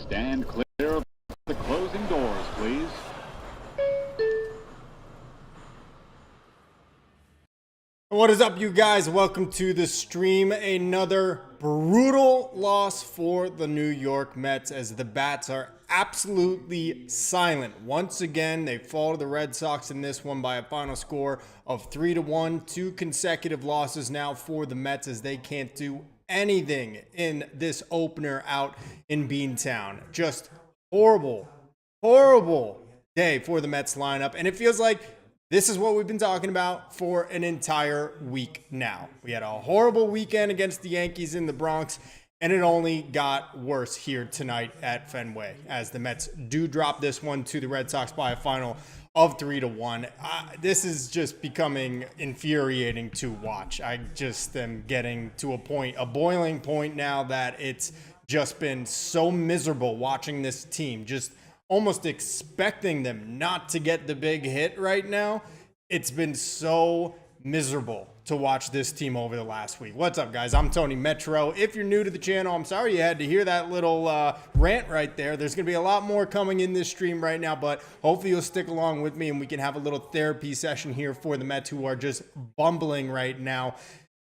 Stand clear of the closing doors, please. What is up, you guys? Welcome to the stream. Another brutal loss for the New York Mets as the Bats are absolutely silent. Once again, they fall to the Red Sox in this one by a final score of 3-1. Two consecutive losses now for the Mets as they can't do anything in this opener out in Beantown. Just horrible day for the Mets lineup, and it feels like this is what we've been talking about for an entire week now. We had a horrible weekend against the Yankees in the Bronx, and it only got worse here tonight at Fenway as the Mets do drop this one to the Red Sox by a final of 3-1. This is just becoming infuriating to watch. I just am getting to a boiling point now that it's just been so miserable watching this team, just almost expecting them not to get the big hit right now. It's been so miserable to watch this team over the last week. What's up, guys? I'm Tony Metro. If you're new to the channel, I'm sorry you had to hear that little rant right there. There's going to be a lot more coming in this stream right now, but hopefully you'll stick along with me and we can have a little therapy session here for the Mets who are just bumbling right now.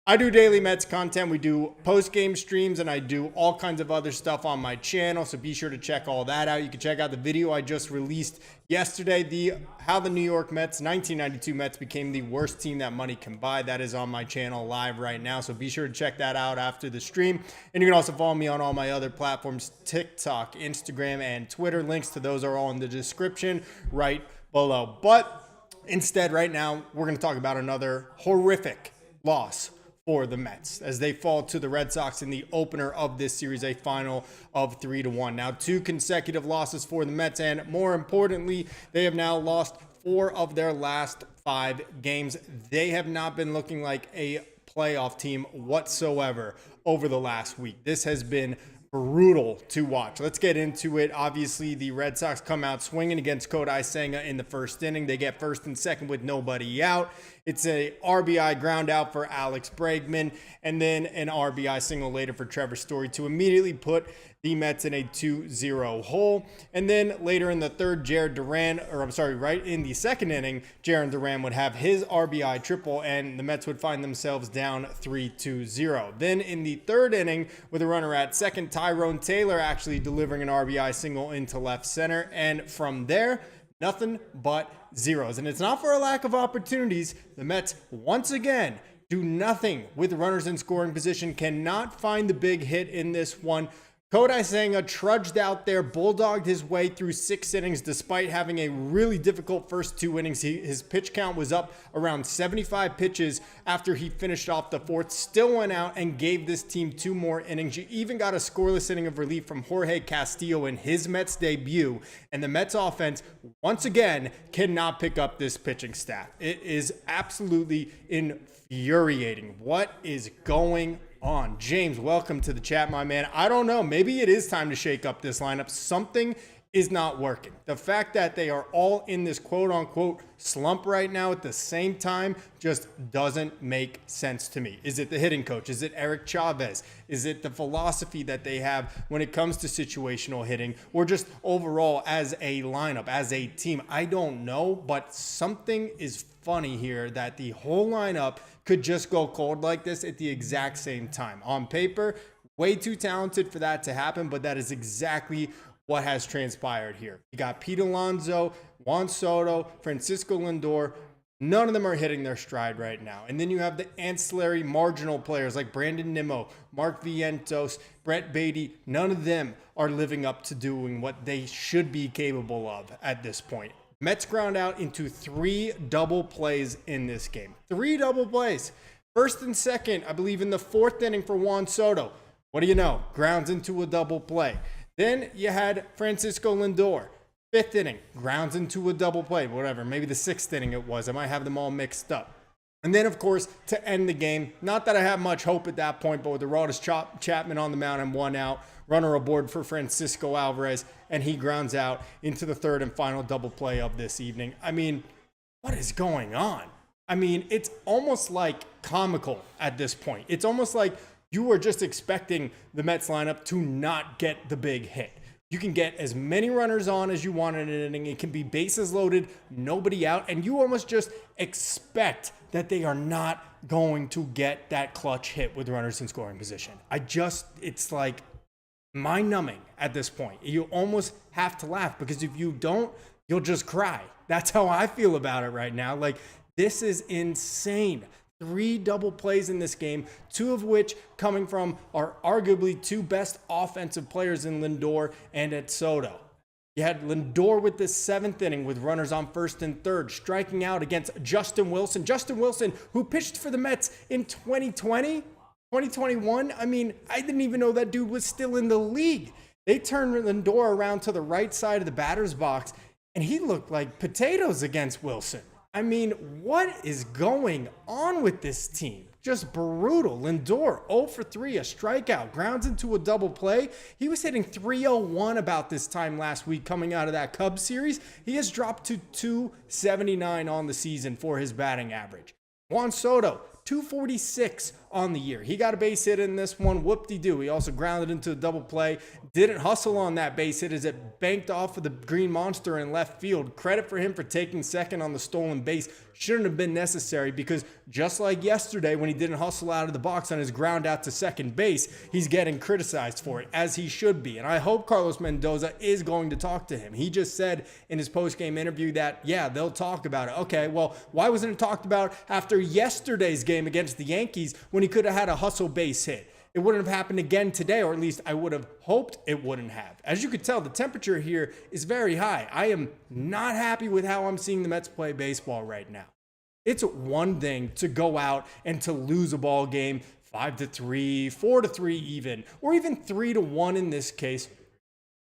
I do daily Mets content. We do post-game streams, and I do all kinds of other stuff on my channel, so be sure to check all that out. You can check out the video I just released yesterday, how the New York Mets, 1992 Mets, became the worst team that money can buy. That is on my channel live right now, so be sure to check that out after the stream. And you can also follow me on all my other platforms, TikTok, Instagram, and Twitter. Links to those are all in the description right below. But instead, right now, we're going to talk about another horrific loss for the Mets as they fall to the Red Sox in the opener of this series, a final of 3-1. Now, two consecutive losses for the Mets, and more importantly, they have now lost 4 of their last 5 games. They have not been looking like a playoff team whatsoever over the last week. This has been brutal to watch. Let's get into it. Obviously, the Red Sox come out swinging against Kodai Senga in the first inning. They get first and second with nobody out. It's a RBI ground out for Alex Bregman, and then an RBI single later for Trevor Story to immediately put the Mets in a 2-0 hole. And then later in the third, right in the second inning, Jarren Duran would have his RBI triple, and the Mets would find themselves down 3-0. Then in the third inning, with a runner at second, Tyrone Taylor actually delivering an RBI single into left center. And from there, nothing but zeros. And it's not for a lack of opportunities. The Mets, once again, do nothing with runners in scoring position, cannot find the big hit in this one. Kodai Senga trudged out there, bulldogged his way through 6 innings despite having a really difficult first 2 innings. His pitch count was up around 75 pitches after he finished off the 4th, still went out and gave this team 2 more innings. You even got a scoreless inning of relief from Jorge Castillo in his Mets debut, and the Mets offense, once again, cannot pick up this pitching staff. It is absolutely infuriating. What is going on? James, welcome to the chat, my man. I don't know. Maybe it is time to shake up this lineup. Something is not working. The fact that they are all in this quote-unquote slump right now at the same time just doesn't make sense to me. Is it the hitting coach? Is it Eric Chavez? Is it the philosophy that they have when it comes to situational hitting, or just overall as a lineup, as a team? I don't know, but something is funny here that the whole lineup could just go cold like this at the exact same time. On paper, way too talented for that to happen, but that is exactly what has transpired here. You got Pete Alonso, Juan Soto, Francisco Lindor. None of them are hitting their stride right now. And then you have the ancillary marginal players like Brandon Nimmo, Mark Vientos, Brett Beatty. None of them are living up to doing what they should be capable of at this point. Mets ground out into 3 double plays in this game. 3 double plays. First and second, I believe in the 4th inning for Juan Soto. What do you know? Grounds into a double play. Then you had Francisco Lindor. 5th inning, grounds into a double play. Whatever, maybe the 6th inning it was. I might have them all mixed up. And then, of course, to end the game, not that I have much hope at that point, but with Aroldis Chapman on the mound and 1 out, runner aboard for Francisco Alvarez, and he grounds out into the 3rd and final double play of this evening. I mean, what is going on? I mean, it's almost like comical at this point. It's almost like you were just expecting the Mets lineup to not get the big hit. You can get as many runners on as you want in an inning. It can be bases loaded, nobody out, and you almost just expect that they are not going to get that clutch hit with runners in scoring position. It's like mind-numbing at this point. You almost have to laugh because if you don't, you'll just cry. That's how I feel about it right now. Like, this is insane. 3 double plays in this game, 2 of which coming from our arguably 2 best offensive players in Lindor and at Soto. You had Lindor with the 7th inning with runners on first and third, striking out against Justin Wilson. Justin Wilson, who pitched for the Mets in 2020, 2021. I mean, I didn't even know that dude was still in the league. They turned Lindor around to the right side of the batter's box, and he looked like potatoes against Wilson. I mean, what is going on with this team? Just brutal. Lindor, 0 for 3, a strikeout, grounds into a double play. He was hitting .301 about this time last week coming out of that Cubs series. He has dropped to .279 on the season for his batting average. Juan Soto, .246 on the year. He got a base hit in this one. Whoop-de-doo. He also grounded into a double play. Didn't hustle on that base hit as it banked off of the green monster in left field. Credit for him for taking second on the stolen base. Shouldn't have been necessary because just like yesterday when he didn't hustle out of the box on his ground out to second base, he's getting criticized for it, as he should be. And I hope Carlos Mendoza is going to talk to him. He just said in his post-game interview that, yeah, they'll talk about it. Okay, well, why wasn't it talked about after yesterday's game against the Yankees when he could have had a hustle base hit? It wouldn't have happened again today, or at least I would have hoped it wouldn't have. As you could tell, the temperature here is very high. I am not happy with how I'm seeing the Mets play baseball right now. It's one thing to go out and to lose a ball game 5-3, 4-3 even, or even 3-1 in this case.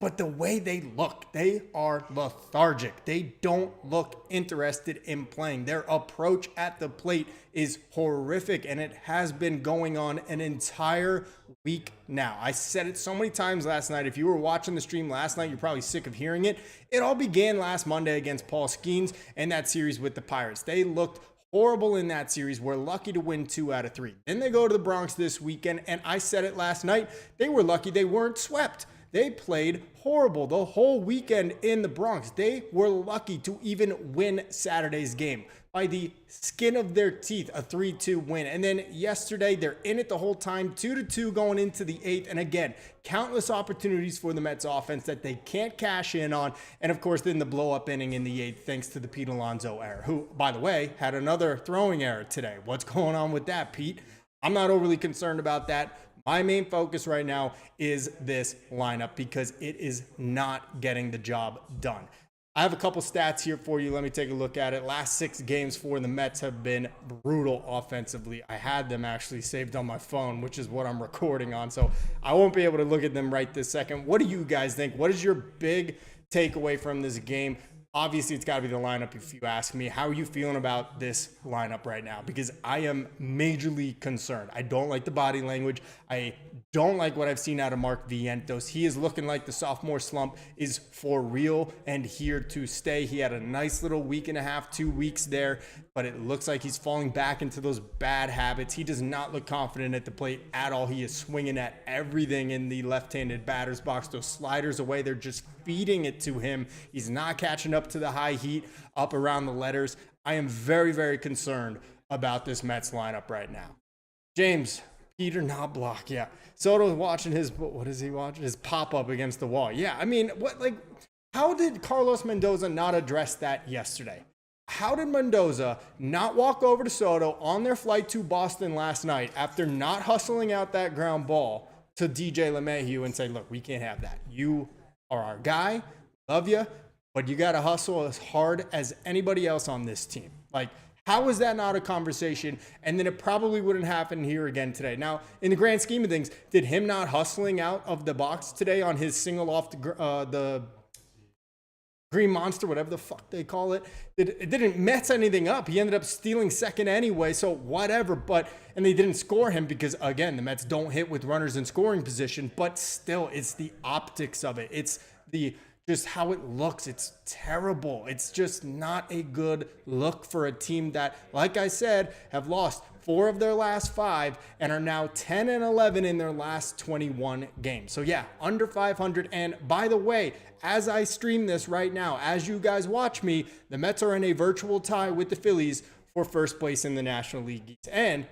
But the way they look, they are lethargic. They don't look interested in playing. Their approach at the plate is horrific, and it has been going on an entire week now. I said it so many times last night. If you were watching the stream last night, you're probably sick of hearing it. It all began last Monday against Paul Skeens and that series with the Pirates. They looked horrible in that series. We're lucky to win 2 out of 3. Then they go to the Bronx this weekend, and I said it last night. They were lucky they weren't swept. They played horrible the whole weekend in the Bronx. They were lucky to even win Saturday's game by the skin of their teeth, a 3-2 win. And then yesterday, they're in it the whole time, 2-2 going into the 8th. And again, countless opportunities for the Mets offense that they can't cash in on. And of course, then the blow-up inning in the 8th, thanks to the Pete Alonso error, who, by the way, had another throwing error today. What's going on with that, Pete? I'm not overly concerned about that. My main focus right now is this lineup because it is not getting the job done. I have a couple stats here for you. Let me take a look at it. Last 6 games for the Mets have been brutal offensively. I had them actually saved on my phone, which is what I'm recording on, so I won't be able to look at them right this second. What do you guys think? What is your big takeaway from this game? Obviously, it's got to be the lineup if you ask me. How are you feeling about this lineup right now? Because I am majorly concerned. I don't like the body language. I don't like what I've seen out of Mark Vientos. He is looking like the sophomore slump is for real and here to stay. He had a nice little week and a half, 2 weeks there, but it looks like he's falling back into those bad habits. He does not look confident at the plate at all. He is swinging at everything in the left-handed batter's box. Those sliders away, they're just feeding it to him. He's not catching up to the high heat up around the letters. I am very, very concerned about this Mets lineup right now. James, Peter Knobloch, yeah. Soto's watching what is he watching? His pop-up against the wall. Yeah, I mean, how did Carlos Mendoza not address that yesterday? How did Mendoza not walk over to Soto on their flight to Boston last night after not hustling out that ground ball to DJ LeMahieu and say, look, we can't have that. You are our guy, love you, but you got to hustle as hard as anybody else on this team. How is that not a conversation? And then it probably wouldn't happen here again today. Now, in the grand scheme of things, did him not hustling out of the box today on his single off the green monster, whatever the fuck they call it, it didn't mess anything up. He ended up stealing second anyway, so whatever. And they didn't score him because, again, the Mets don't hit with runners in scoring position, but still, it's the optics of it. It's just how it looks. It's terrible. It's just not a good look for a team that, like I said, have lost 4 of their last 5 and are now 10-11 in their last 21 games. So yeah, under 500. And by the way, as I stream this right now, as you guys watch me, the Mets are in a virtual tie with the Phillies for first place in the National League East. And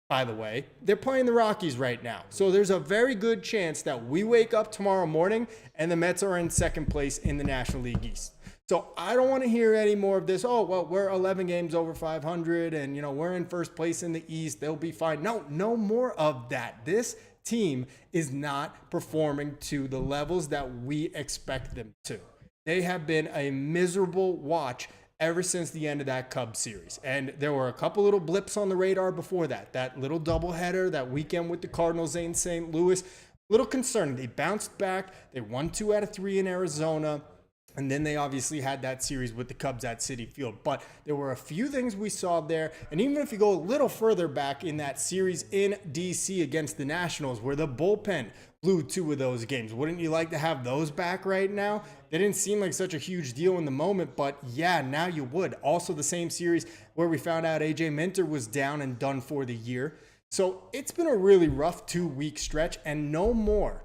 by the way, they're playing the Rockies right now. So there's a very good chance that we wake up tomorrow morning and the Mets are in second place in the National League East. So I don't want to hear any more of this. Oh, well, we're 11 games over 500 and, we're in first place in the East. They'll be fine. No more of that. This team is not performing to the levels that we expect them to. They have been a miserable watch ever since the end of that Cubs series. And there were a couple little blips on the radar before that. That little doubleheader, that weekend with the Cardinals in St. Louis. Little concerning. They bounced back. They won 2 out of 3 in Arizona. And then they obviously had that series with the Cubs at Citi Field. But there were a few things we saw there. And even if you go a little further back in that series in D.C. against the Nationals, where the bullpen blew 2 of those games, wouldn't you like to have those back right now? They didn't seem like such a huge deal in the moment, but yeah, now you would. Also the same series where we found out A.J. Minter was down and done for the year. So it's been a really rough 2-week stretch, and no more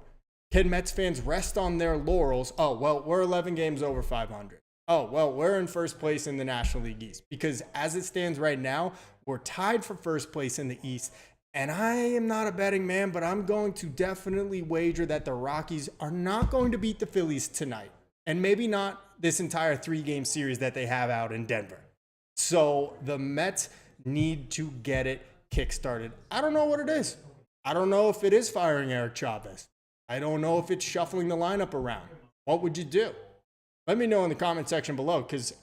can Mets fans rest on their laurels. Oh, well, we're 11 games over 500. Oh, well, we're in first place in the National League East. Because as it stands right now, we're tied for first place in the East. And I am not a betting man, but I'm going to definitely wager that the Rockies are not going to beat the Phillies tonight. And maybe not this entire 3-game series that they have out in Denver. So the Mets need to get it kickstarted. I don't know what it is. I don't know if it is firing Eric Chavez. I don't know if it's shuffling the lineup around. What would you do? Let me know in the comment section below, because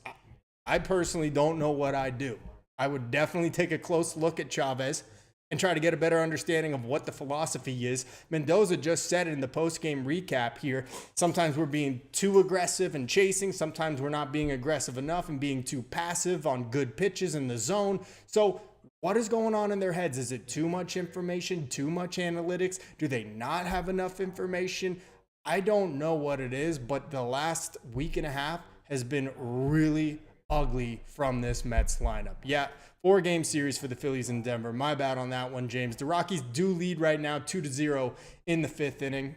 I personally don't know what I'd do. I would definitely take a close look at Chavez and try to get a better understanding of what the philosophy is. Mendoza just said it in the post-game recap here. Sometimes we're being too aggressive and chasing. Sometimes we're not being aggressive enough and being too passive on good pitches in the zone. So what is going on in their heads? Is it too much information, too much analytics? Do they not have enough information? I don't know what it is, but the last week and a half has been really ugly from this Mets lineup. Yeah, 4-game series for the Phillies in Denver. My bad on that one, James. The Rockies do lead right now 2-0 in the 5th inning.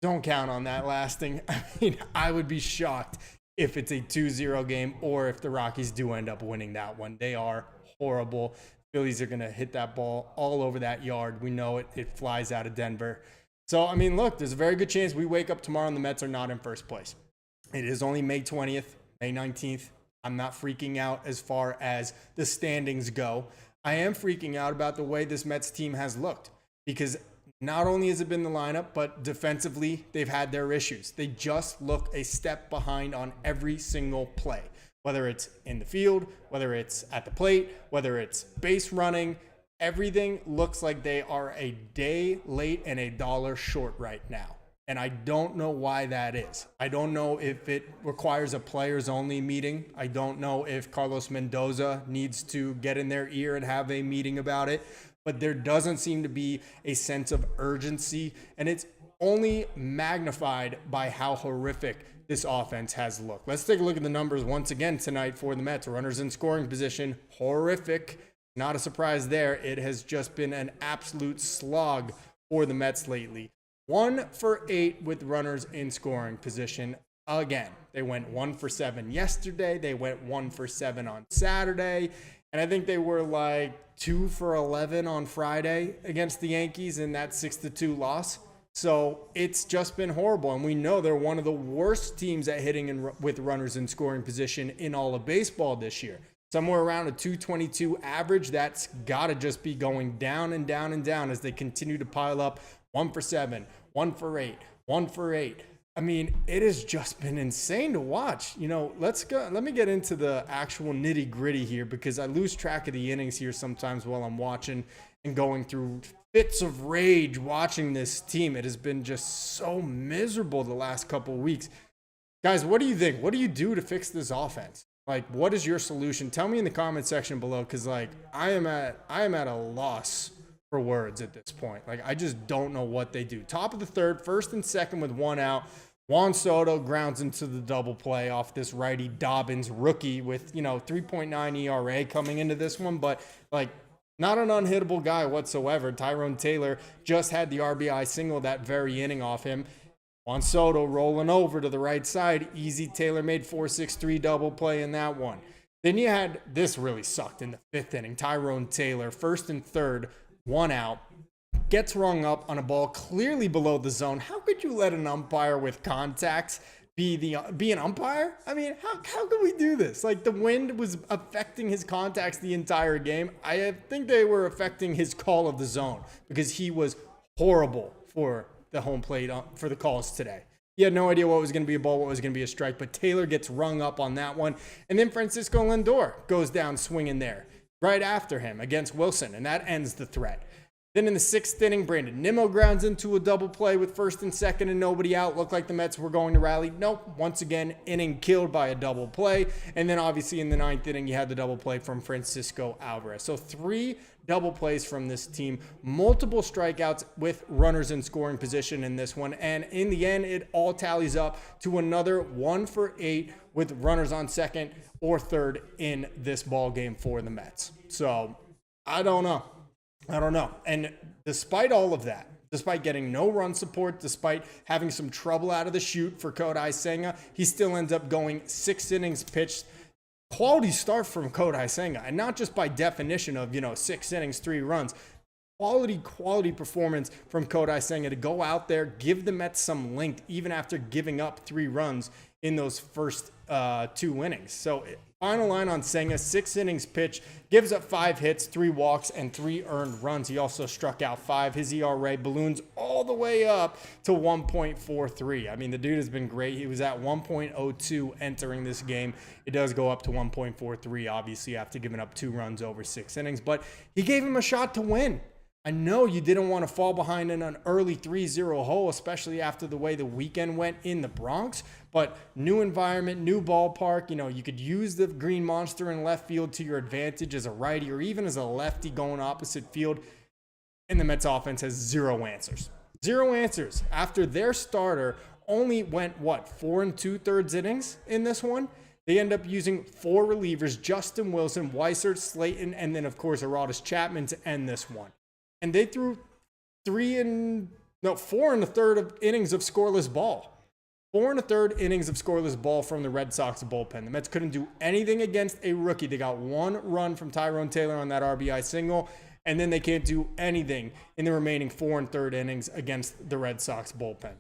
Don't count on that lasting. I mean, I would be shocked if it's a 2-0 game or if the Rockies do end up winning that one. They are horrible. Phillies are going to hit that ball all over that yard. We know it. It flies out of Denver. So, I mean, look, there's a very good chance we wake up tomorrow and the Mets are not in first place. It is only May 20th, May 19th. I'm not freaking out as far as the standings go. I am freaking out about the way this Mets team has looked, because not only has it been the lineup, but defensively, they've had their issues. They just look a step behind on every single play. Whether it's in the field, whether it's at the plate, whether it's base running, everything looks like they are a day late and a dollar short right now. And I don't know why that is. I don't know if it requires a players only meeting. I don't know if Carlos Mendoza needs to get in their ear and have a meeting about it. But there doesn't seem to be a sense of urgency. And it's only magnified by how horrific this offense has looked. Let's take a look at the numbers once again tonight for the Mets. Runners in scoring position, horrific. Not a surprise there. It has just been an absolute slog for the Mets lately. 1 for 8 with runners in scoring position. Again, they went 1 for 7 yesterday. They went 1 for 7 on Saturday. And I think they were like 2 for 11 on Friday against the Yankees in that 6-2 loss. So it's just been horrible. And we know they're one of the worst teams at hitting with runners in scoring position in all of baseball this year. Somewhere around a 222 average. That's got to just be going down and down and down as they continue to pile up 1 for 7, 1 for 8, 1 for 8. I mean, it has just been insane to watch. Let me get into the actual nitty gritty here, because I lose track of the innings here sometimes while I'm watching and going through fits of rage watching this team. It has been just so miserable the last couple of weeks. Guys, what do you think? What do you do to fix this offense? Like, what is your solution? Tell me in the comment section below, because I am at a loss for words at this point. Like, I just don't know what they do. Top of the third, 1st and 2nd with 1 out. Juan Soto grounds into the double play off this righty Dobbins rookie with 3.9 ERA coming into this one, but like Not an unhittable guy whatsoever. Tyrone Taylor just had the RBI single that very inning off him. Juan Soto rolling over to the right side. Easy Taylor made 4-6-3 double play in that one. Then you had, this really sucked in the 5th inning. Tyrone Taylor, 1st and 3rd, 1 out. Gets rung up on a ball clearly below the zone. How could you let an umpire with contacts be an umpire? I mean, how could we do this? Like, the wind was affecting his contacts the entire game. I think they were affecting his call of the zone because he was horrible for the home plate for the calls today. He had no idea what was going to be a ball, what was going to be a strike, but Taylor gets rung up on that one. And then Francisco Lindor goes down swinging there right after him against Wilson, and that ends the threat. Then in the 6th inning, Brandon Nimmo grounds into a double play with 1st and 2nd and nobody out. Looked like the Mets were going to rally. Nope. Once again, inning killed by a double play. And then obviously in the 9th inning, you had the double play from Francisco Alvarez. So 3 double plays from this team, multiple strikeouts with runners in scoring position in this one. And in the end, it all tallies up to another 1 for 8 with runners on 2nd or 3rd in this ball game for the Mets. So I don't know. And despite all of that, despite getting no run support, despite having some trouble out of the chute for Kodai Senga, he still ends up going 6 innings pitched. Quality start from Kodai Senga, and not just by definition of, 6 innings, 3 runs. Quality performance from Kodai Senga to go out there, give the Mets some length, even after giving up 3 runs in those first 2 innings. So final line on Senga, 6 innings pitched, gives up 5 hits, 3 walks, and 3 earned runs. He also struck out 5. His ERA balloons all the way up to 1.43. I mean, the dude has been great. He was at 1.02 entering this game. It does go up to 1.43, obviously, after giving up 2 runs over 6 innings. But he gave him a shot to win. I know you didn't want to fall behind in an early 3-0 hole, especially after the way the weekend went in the Bronx. But new environment, new ballpark, you could use the green monster in left field to your advantage as a righty or even as a lefty going opposite field. And the Mets offense has 0 answers. 0 answers after their starter only went, 4 2/3 innings in this one? They end up using 4 relievers, Justin Wilson, Weissert, Slayton, and then, of course, Aroldis Chapman to end this one. And they threw 4 1/3 innings of scoreless ball. 4 1/3 innings of scoreless ball from the Red Sox bullpen. The Mets couldn't do anything against a rookie. They got 1 run from Tyrone Taylor on that RBI single, and then they can't do anything in the remaining 4 1/3 innings against the Red Sox bullpen.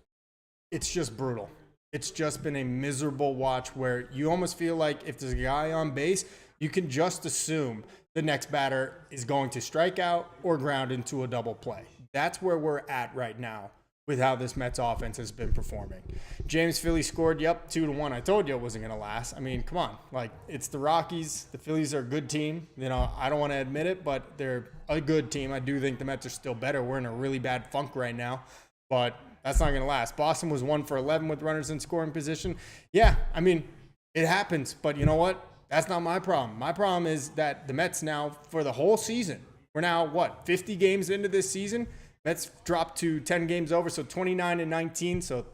It's just brutal. It's just been a miserable watch where you almost feel like if there's a guy on base, you can just assume the next batter is going to strike out or ground into a double play. That's where we're at right now with how this Mets offense has been performing. James Philly scored, 2-1. I told you it wasn't going to last. I mean, come on. It's the Rockies. The Phillies are a good team. I don't want to admit it, but they're a good team. I do think the Mets are still better. We're in a really bad funk right now, but that's not going to last. Boston was 1 for 11 with runners in scoring position. Yeah, I mean, it happens, but you know what? That's not my problem. My problem is that the Mets now, for the whole season, we're now, 50 games into this season? Mets dropped to 10 games over, so 29-19. So,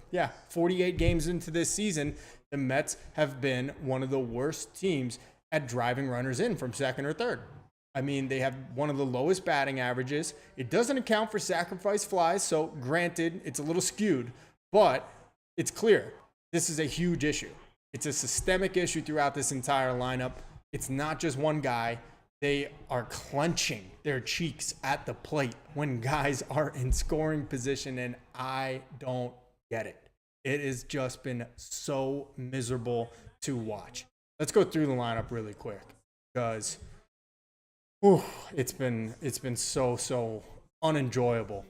48 games into this season, the Mets have been one of the worst teams at driving runners in from 2nd or 3rd. I mean, they have one of the lowest batting averages. It doesn't account for sacrifice flies, so granted, it's a little skewed, but it's clear this is a huge issue. It's a systemic issue throughout this entire lineup. It's not just one guy. They are clenching their cheeks at the plate when guys are in scoring position, and I don't get it. It has just been so miserable to watch. Let's go through the lineup really quick because it's been so unenjoyable.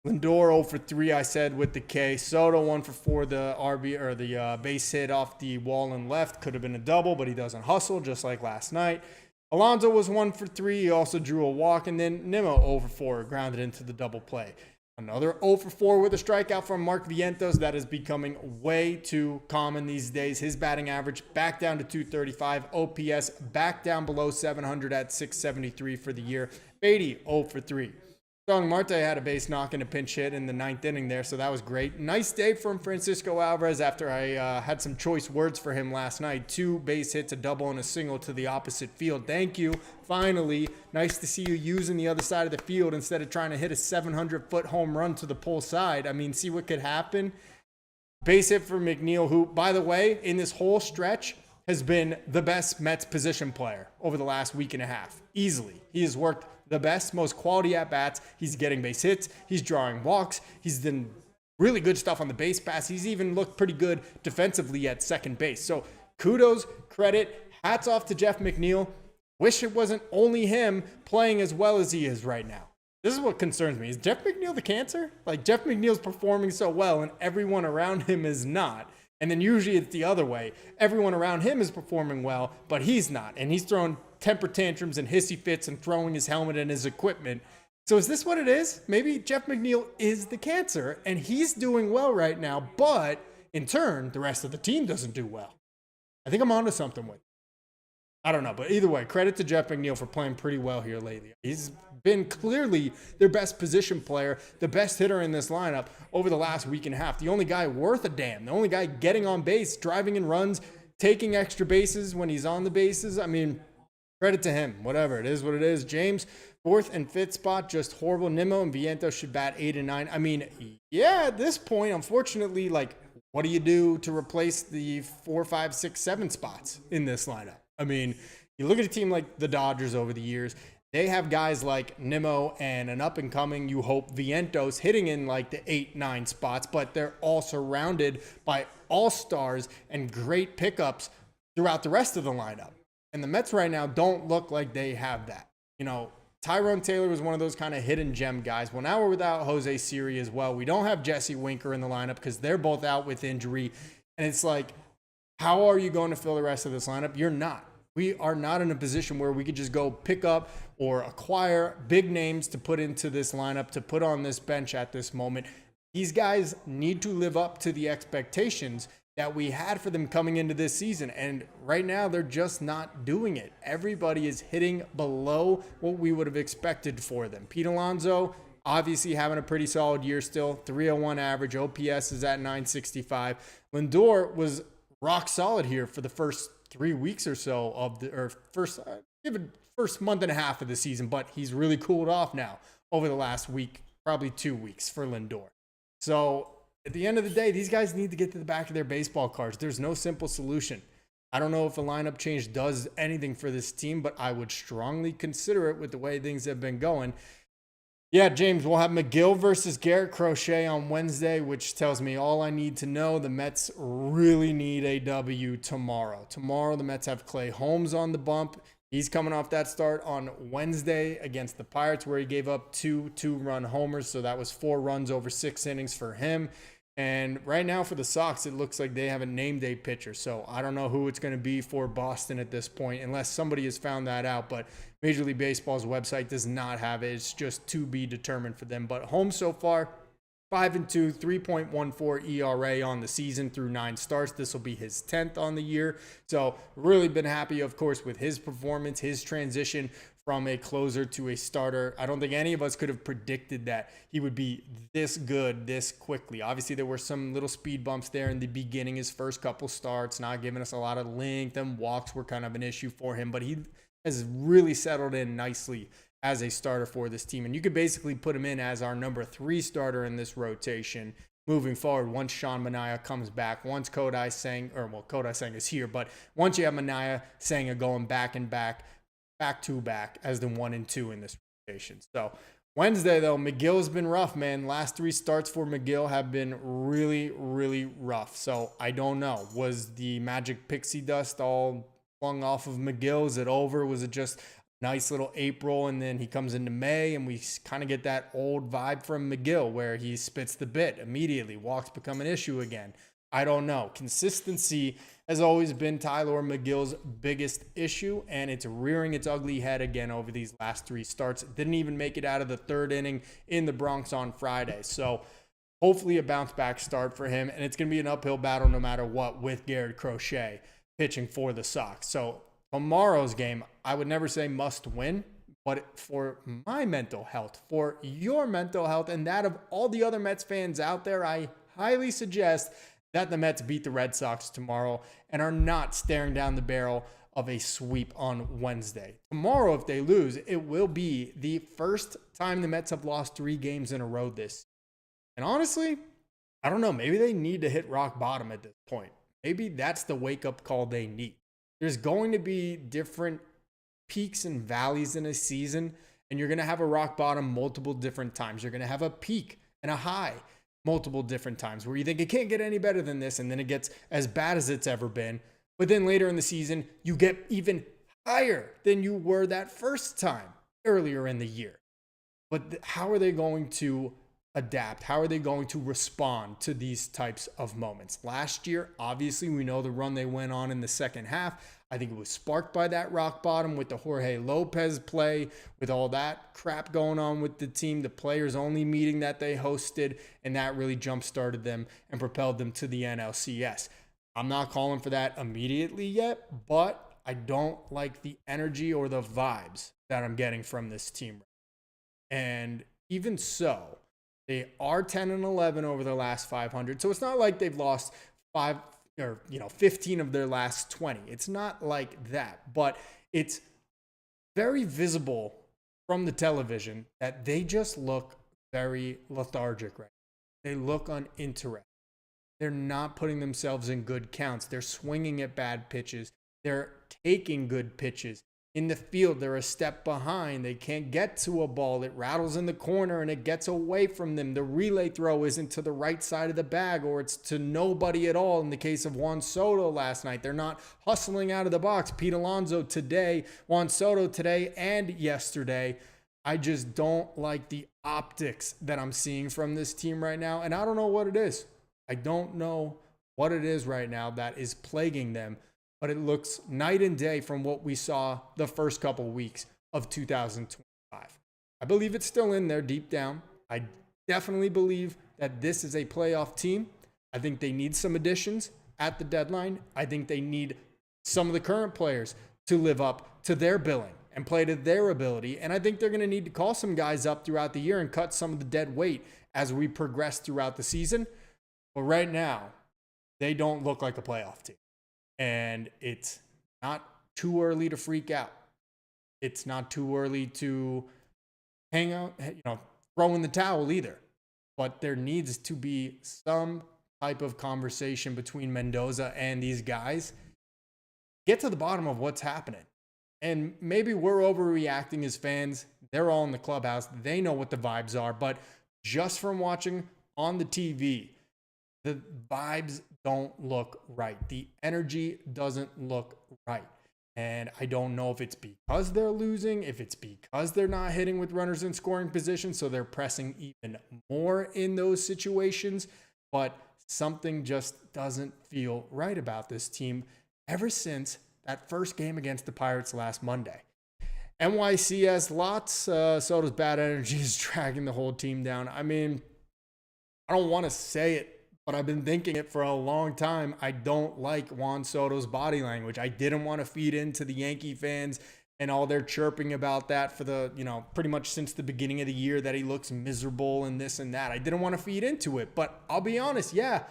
Lindor 0 for 3, I said, with the K. Soto 1 for 4, the base hit off the wall and left. Could have been a double, but he doesn't hustle, just like last night. Alonso was 1 for 3. He also drew a walk. And then Nimmo 0 for 4, grounded into the double play. Another 0 for 4 with a strikeout from Mark Vientos. That is becoming way too common these days. His batting average back down to 235. OPS back down below 700 at 673 for the year. Beatty 0 for 3. Starling Marte had a base knock and a pinch hit in the 9th inning there, so that was great. Nice day from Francisco Alvarez after I had some choice words for him last night. 2 base hits, a double, and a single to the opposite field. Thank you. Finally, nice to see you using the other side of the field instead of trying to hit a 700-foot home run to the pole side. I mean, see what could happen? Base hit for McNeil, who, by the way, in this whole stretch, has been the best Mets position player over the last week and a half. Easily. He has worked the best, most quality at-bats. He's getting base hits. He's drawing walks. He's done really good stuff on the base pass. He's even looked pretty good defensively at second base. So kudos, credit, hats off to Jeff McNeil. Wish it wasn't only him playing as well as he is right now. This is what concerns me. Is Jeff McNeil the cancer? Like, Jeff McNeil's performing so well and everyone around him is not. And then usually it's the other way. Everyone around him is performing well, but he's not. And he's throwing temper tantrums and hissy fits and throwing his helmet and his equipment. So is this what it is? Maybe Jeff McNeil is the cancer and he's doing well right now, but in turn, the rest of the team doesn't do well. I think I'm onto something with it. I don't know, but either way, credit to Jeff McNeil for playing pretty well here lately. He's been clearly their best position player, the best hitter in this lineup over the last week and a half. The only guy worth a damn, the only guy getting on base, driving in runs, taking extra bases when he's on the bases. I mean, credit to him. Whatever, it is what it is. James, 4th and 5th spot, just horrible. Nimmo and Vientos should bat 8 and 9. I mean, yeah, at this point, unfortunately, like, what do you do to replace the 4, 5, 6, 7 spots in this lineup? I mean, you look at a team like the Dodgers over the years, they have guys like Nimmo and an up-and-coming, you hope, Vientos hitting in like the 8, 9 spots, but they're all surrounded by all-stars and great pickups throughout the rest of the lineup. And the Mets right now don't look like they have that. You know, Tyrone Taylor was one of those kind of hidden gem guys. Well, now we're without Jose Siri as well. We don't have Jesse Winker in the lineup because they're both out with injury. And it's like, how are you going to fill the rest of this lineup? You're not. We are not in a position where we could just go pick up or acquire big names to put into this lineup, to put on this bench at this moment. These guys need to live up to the expectations that we had for them coming into this season. And right now, they're just not doing it. Everybody is hitting below what we would have expected for them. Pete Alonso, obviously having a pretty solid year still. 301 average. OPS is at 965. Lindor was rock solid here for the first 3 weeks or so of the, or first month and a half of the season, but he's really cooled off now over the last week, probably 2 weeks for Lindor. So at the end of the day, these guys need to get to the back of their baseball cards. There's no simple solution. I don't know if a lineup change does anything for this team, but I would strongly consider it with the way things have been going. Yeah, James, we'll have McGill versus Garrett Crochet on Wednesday, which tells me all I need to know. The Mets really need a W tomorrow. Tomorrow, the Mets have Clay Holmes on the bump. He's coming off that start on Wednesday against the Pirates where he gave up 2 two-run homers, so that was 4 runs over 6 innings for him. And right now for the Sox, it looks like they haven't named a pitcher. So I don't know who it's going to be for Boston at this point, unless somebody has found that out. But Major League Baseball's website does not have it. It's just to be determined for them. But Holmes so far, 5-2, 3.14 ERA on the season through 9 starts. This will be his 10th on the year. So really been happy, of course, with his performance, his transition from a closer to a starter. I don't think any of us could have predicted that he would be this good this quickly. Obviously, there were some little speed bumps there in the beginning, his first couple starts, not giving us a lot of length, and walks were kind of an issue for him, but he has really settled in nicely as a starter for this team. And you could basically put him in as our number 3 starter in this rotation moving forward once Sean Manaea comes back, once Kodai Senga is here, but once you have Manaea, Senga going back to back as the 1 and 2 in this rotation. So Wednesday, though, McGill's been rough, man. Last 3 starts for McGill have been really, really rough. So I don't know. Was the magic pixie dust all flung off of McGill? Is it over? Was it just nice little April and then he comes into May and we kind of get that old vibe from McGill where he spits the bit immediately, walks become an issue again? I don't know. Consistency has always been Tyler McGill's biggest issue, and it's rearing its ugly head again over these last 3 starts. Didn't even make it out of the 3rd inning in the Bronx on Friday. So hopefully a bounce back start for him, and it's going to be an uphill battle no matter what with Garrett Crochet pitching for the Sox. So tomorrow's game, I would never say must win, but for my mental health, for your mental health, and that of all the other Mets fans out there, I highly suggest that the Mets beat the Red Sox tomorrow and are not staring down the barrel of a sweep on Wednesday. Tomorrow, if they lose, it will be the first time the Mets have lost 3 games in a row this. And honestly, I don't know, maybe they need to hit rock bottom at this point. Maybe that's the wake-up call they need. There's going to be different peaks and valleys in a season, and you're going to have a rock bottom multiple different times. You're going to have a peak and a high multiple different times where you think it can't get any better than this, and then it gets as bad as it's ever been. But then later in the season, you get even higher than you were that first time earlier in the year. But how are they going to adapt? How are they going to respond to these types of moments? Last year, obviously, we know the run they went on in the second half. I think it was sparked by that rock bottom with the Jorge Lopez play, with all that crap going on with the team, the players only meeting that they hosted, and that really jump-started them and propelled them to the NLCS. I'm not calling for that immediately yet, but I don't like the energy or the vibes that I'm getting from this team. And even so, they are 10-11 over their last 500. So it's not like they've lost 15 of their last 20. It's not like that, but it's very visible from the television that they just look very lethargic right now. They look uninterested. They're not putting themselves in good counts. They're swinging at bad pitches. They're taking good pitches. In the field, they're a step behind. They can't get to a ball. It rattles in the corner and it gets away from them. The relay throw isn't to the right side of the bag, or it's to nobody at all. In the case of Juan Soto last night, they're not hustling out of the box. Pete Alonso today, Juan Soto today and yesterday. I just don't like the optics that I'm seeing from this team right now, and I don't know what it is. I don't know what it is right now that is plaguing them, but it looks night and day from what we saw the first couple weeks of 2025. I believe it's still in there deep down. I definitely believe that this is a playoff team. I think they need some additions at the deadline. I think they need some of the current players to live up to their billing and play to their ability. And I think they're going to need to call some guys up throughout the year and cut some of the dead weight as we progress throughout the season. But right now, they don't look like a playoff team. And it's not too early to freak out. It's not too early to hang out, throw in the towel either. But there needs to be some type of conversation between Mendoza and these guys. Get to the bottom of what's happening. And maybe we're overreacting as fans. They're all in the clubhouse. They know what the vibes are. But just from watching on the TV, the vibes don't look right. The energy doesn't look right. And I don't know if it's because they're losing, if it's because they're not hitting with runners in scoring position, so they're pressing even more in those situations. But something just doesn't feel right about this team ever since that first game against the Pirates last Monday. NYCS lots, Soto's bad energy is dragging the whole team down. I mean, I don't want to say it, but I've been thinking it for a long time. I don't like Juan Soto's body language. I didn't want to feed into the Yankee fans and all their chirping about that for the, pretty much since the beginning of the year, that he looks miserable and this and that. I didn't want to feed into it, but I'll be honest. Yeah,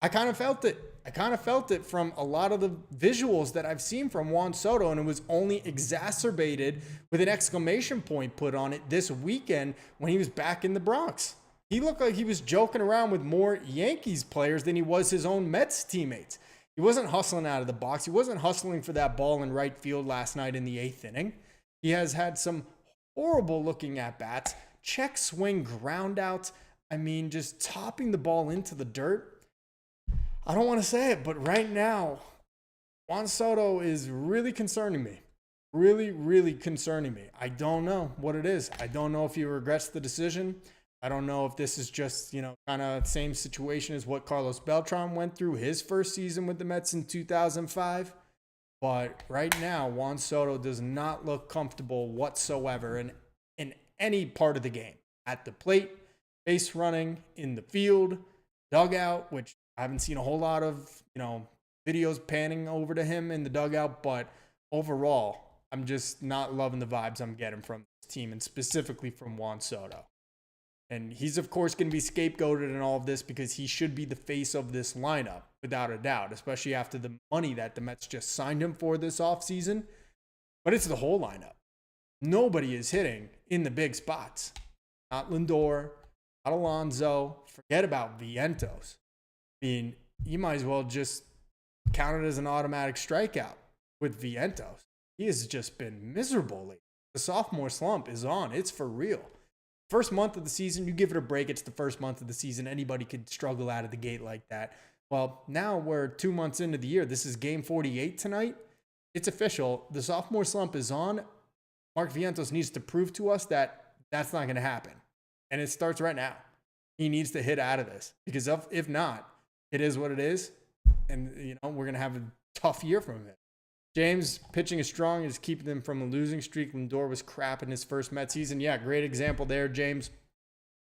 I kind of felt it. I kind of felt it from a lot of the visuals that I've seen from Juan Soto, and it was only exacerbated with an exclamation point put on it this weekend when he was back in the Bronx. He looked like he was joking around with more Yankees players than he was his own Mets teammates. He wasn't hustling out of the box. He wasn't hustling for that ball in right field last night in the 8th inning. He has had some horrible looking at-bats, check swing ground outs. I mean, just topping the ball into the dirt. I don't want to say it, but right now, Juan Soto is really concerning me. Really, really concerning me. I don't know what it is. I don't know if he regrets the decision. I don't know if this is just, kind of same situation as what Carlos Beltran went through his first season with the Mets in 2005. But right now, Juan Soto does not look comfortable whatsoever in any part of the game. At the plate, base running, in the field, dugout, which I haven't seen a whole lot of, videos panning over to him in the dugout. But overall, I'm just not loving the vibes I'm getting from this team, and specifically from Juan Soto. And he's, of course, going to be scapegoated in all of this because he should be the face of this lineup, without a doubt, especially after the money that the Mets just signed him for this offseason. But it's the whole lineup. Nobody is hitting in the big spots. Not Lindor, not Alonso. Forget about Vientos. I mean, you might as well just count it as an automatic strikeout with Vientos. He has just been miserable lately. The sophomore slump is on. It's for real. First month of the season, you give it a break. It's the first month of the season. Anybody could struggle out of the gate like that. Well, now we're 2 months into the year. This is game 48 tonight. It's official. The sophomore slump is on. Mark Vientos needs to prove to us that that's not going to happen. And it starts right now. He needs to hit out of this because if not, it is what it is. And, we're going to have a tough year from it. James, pitching is strong, is keeping them from a losing streak. Lindor was crap in his first Mets season. Yeah, great example there, James.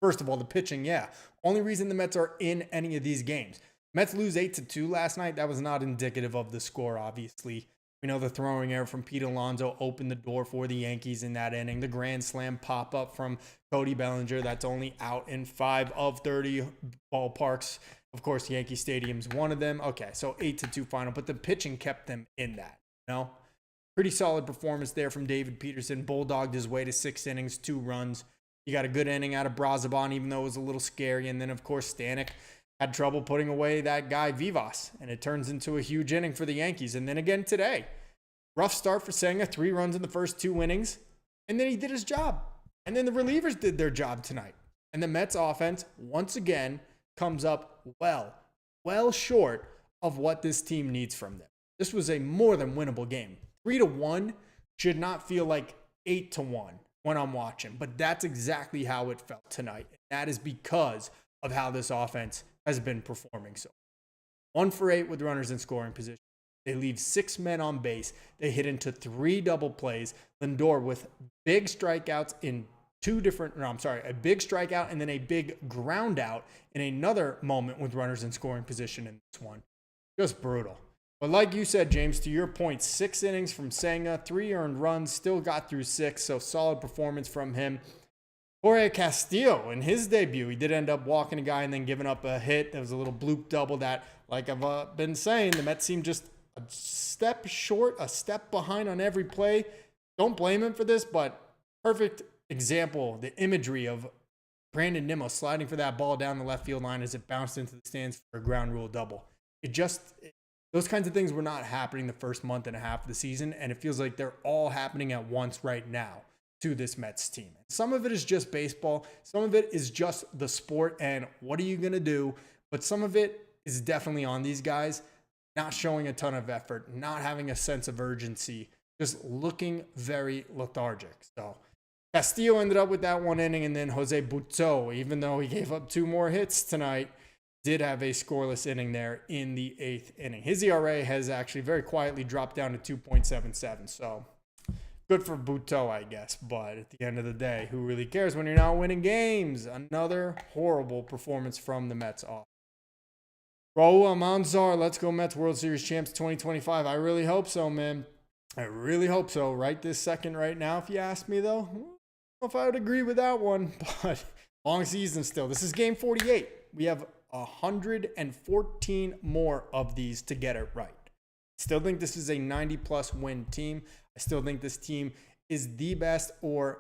First of all, the pitching, yeah. Only reason the Mets are in any of these games. Mets lose 8-2 last night. That was not indicative of the score, obviously. We know the throwing error from Pete Alonso opened the door for the Yankees in that inning. The grand slam pop-up from Cody Bellinger, that's only out in 5 of 30 ballparks. Of course, Yankee Stadium's one of them. Okay, so 8-2 final, but the pitching kept them in that. Pretty solid performance there from David Peterson. Bulldogged his way to 6 innings, 2 runs. You got a good inning out of Brazaban, even though it was a little scary. And then, of course, Stanek had trouble putting away that guy Vivas. And it turns into a huge inning for the Yankees. And then again today, rough start for Senga, 3 runs in the first 2 innings. And then he did his job. And then the relievers did their job tonight. And the Mets offense, once again, comes up well short of what this team needs from them. This was a more than winnable game. 3-1 should not feel like 8-1 when I'm watching, but that's exactly how it felt tonight. And that is because of how this offense has been performing. So 1 for 8 with runners in scoring position. They leave 6 men on base. They hit into 3 double plays. Lindor with big strikeouts in a big strikeout and then a big ground out in another moment with runners in scoring position in this one. Just brutal. But like you said, James, to your point, 6 innings from Senga, 3 earned runs, still got through 6, so solid performance from him. Jorge Castillo, in his debut, he did end up walking a guy and then giving up a hit. There was a little bloop double that, like I've been saying, the Mets seem just a step short, a step behind on every play. Don't blame him for this, but perfect example, the imagery of Brandon Nimmo sliding for that ball down the left field line as it bounced into the stands for a ground rule double. Those kinds of things were not happening the first month and a half of the season, and it feels like they're all happening at once right now to this Mets team. Some of it is just baseball. Some of it is just the sport and what are you going to do? But some of it is definitely on these guys not showing a ton of effort, not having a sense of urgency, just looking very lethargic. So Castillo ended up with that 1 inning, and then Jose Butzo, even though he gave up 2 more hits tonight, did have a scoreless inning there in the 8th inning. His ERA has actually very quietly dropped down to 2.77. So good for Butto, I guess. But at the end of the day, who really cares when you're not winning games? Another horrible performance from the Mets off. Raul Almanzar, let's go Mets World Series champs 2025. I really hope so, man. I really hope so. Right this second, right now, if you ask me, though. I don't know if I would agree with that one. But long season still. This is game 48. We have 114 more of these to get it right. Still think this is a 90-plus win team. I still think this team is the best or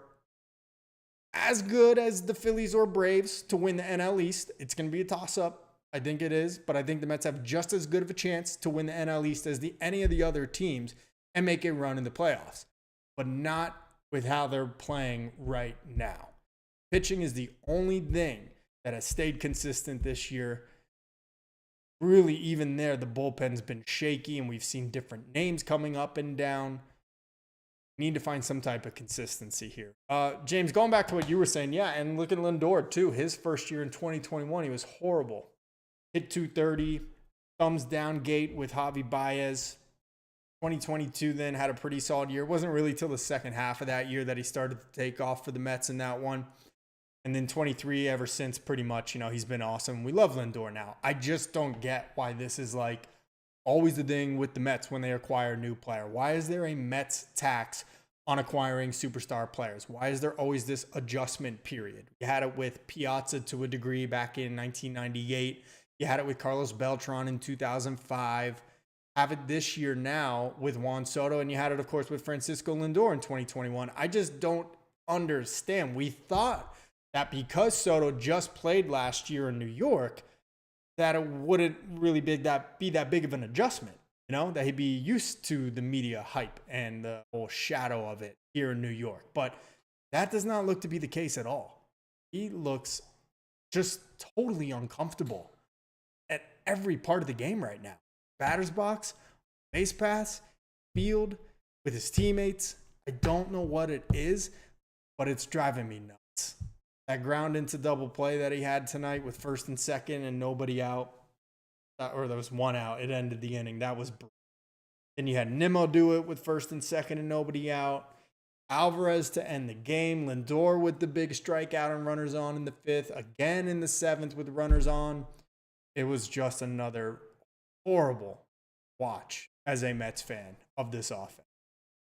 as good as the Phillies or Braves to win the NL East. It's going to be a toss-up. I think it is, but I think the Mets have just as good of a chance to win the NL East as any of the other teams and make a run in the playoffs, but not with how they're playing right now. Pitching is the only thing that has stayed consistent this year. Really, even there, the bullpen's been shaky, and we've seen different names coming up and down. We need to find some type of consistency here. James, going back to what you were saying, yeah, and look at Lindor, too. His first year in 2021, he was horrible. Hit 230, thumbs down gate with Javi Baez. 2022 then had a pretty solid year. It wasn't really till the second half of that year that he started to take off for the Mets in that one. And then 23 ever since, pretty much, he's been awesome. We love Lindor now. I just don't get why this is like always the thing with the Mets when they acquire a new player. Why is there a Mets tax on acquiring superstar players? Why is there always this adjustment period? You had it with Piazza to a degree back in 1998. You had it with Carlos Beltran in 2005. Have it this year now with Juan Soto, and you had it, of course, with Francisco Lindor in 2021. I just don't understand. We thought that because Soto just played last year in New York, that it wouldn't really be that big of an adjustment, that he'd be used to the media hype and the whole shadow of it here in New York. But that does not look to be the case at all. He looks just totally uncomfortable at every part of the game right now. Batter's box, base pass, field, with his teammates. I don't know what it is, but it's driving me nuts. That ground into double play that he had tonight with first and second and nobody out, or there was one out, it ended the inning. That was brutal. Then you had Nimmo do it with first and second and nobody out. Alvarez to end the game. Lindor with the big strikeout and runners on in the 5th. Again in the 7th with runners on. It was just another horrible watch as a Mets fan of this offense.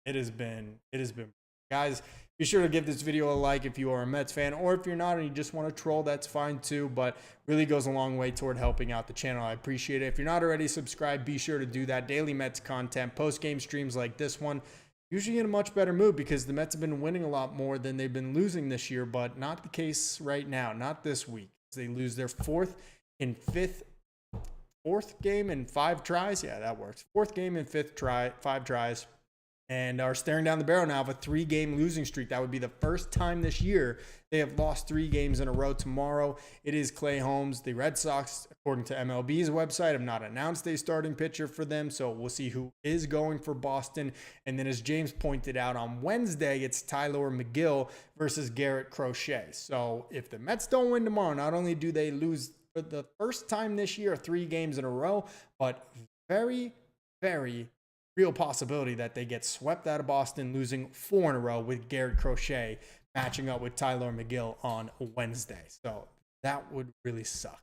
It has been, guys, be sure to give this video a like if you are a Mets fan, or if you're not and you just want to troll, that's fine too, but really goes a long way toward helping out the channel. I appreciate it. If you're not already subscribed, be sure to do that. Daily Mets content, post-game streams like this one, usually in a much better mood because the Mets have been winning a lot more than they've been losing this year, but not the case right now, not this week. They lose their fourth game in 5 tries. Yeah, that works. 4th game in 5 tries. And are staring down the barrel now of a 3-game losing streak. That would be the first time this year they have lost 3 games in a row. Tomorrow, it is Clay Holmes. The Red Sox, according to MLB's website, have not announced a starting pitcher for them. So we'll see who is going for Boston. And then as James pointed out on Wednesday, it's Tyler McGill versus Garrett Crochet. So if the Mets don't win tomorrow, not only do they lose for the first time this year 3 games in a row, but very, very real possibility that they get swept out of Boston, losing 4 in a row with Garrett Crochet matching up with Tyler McGill on Wednesday. So that would really suck.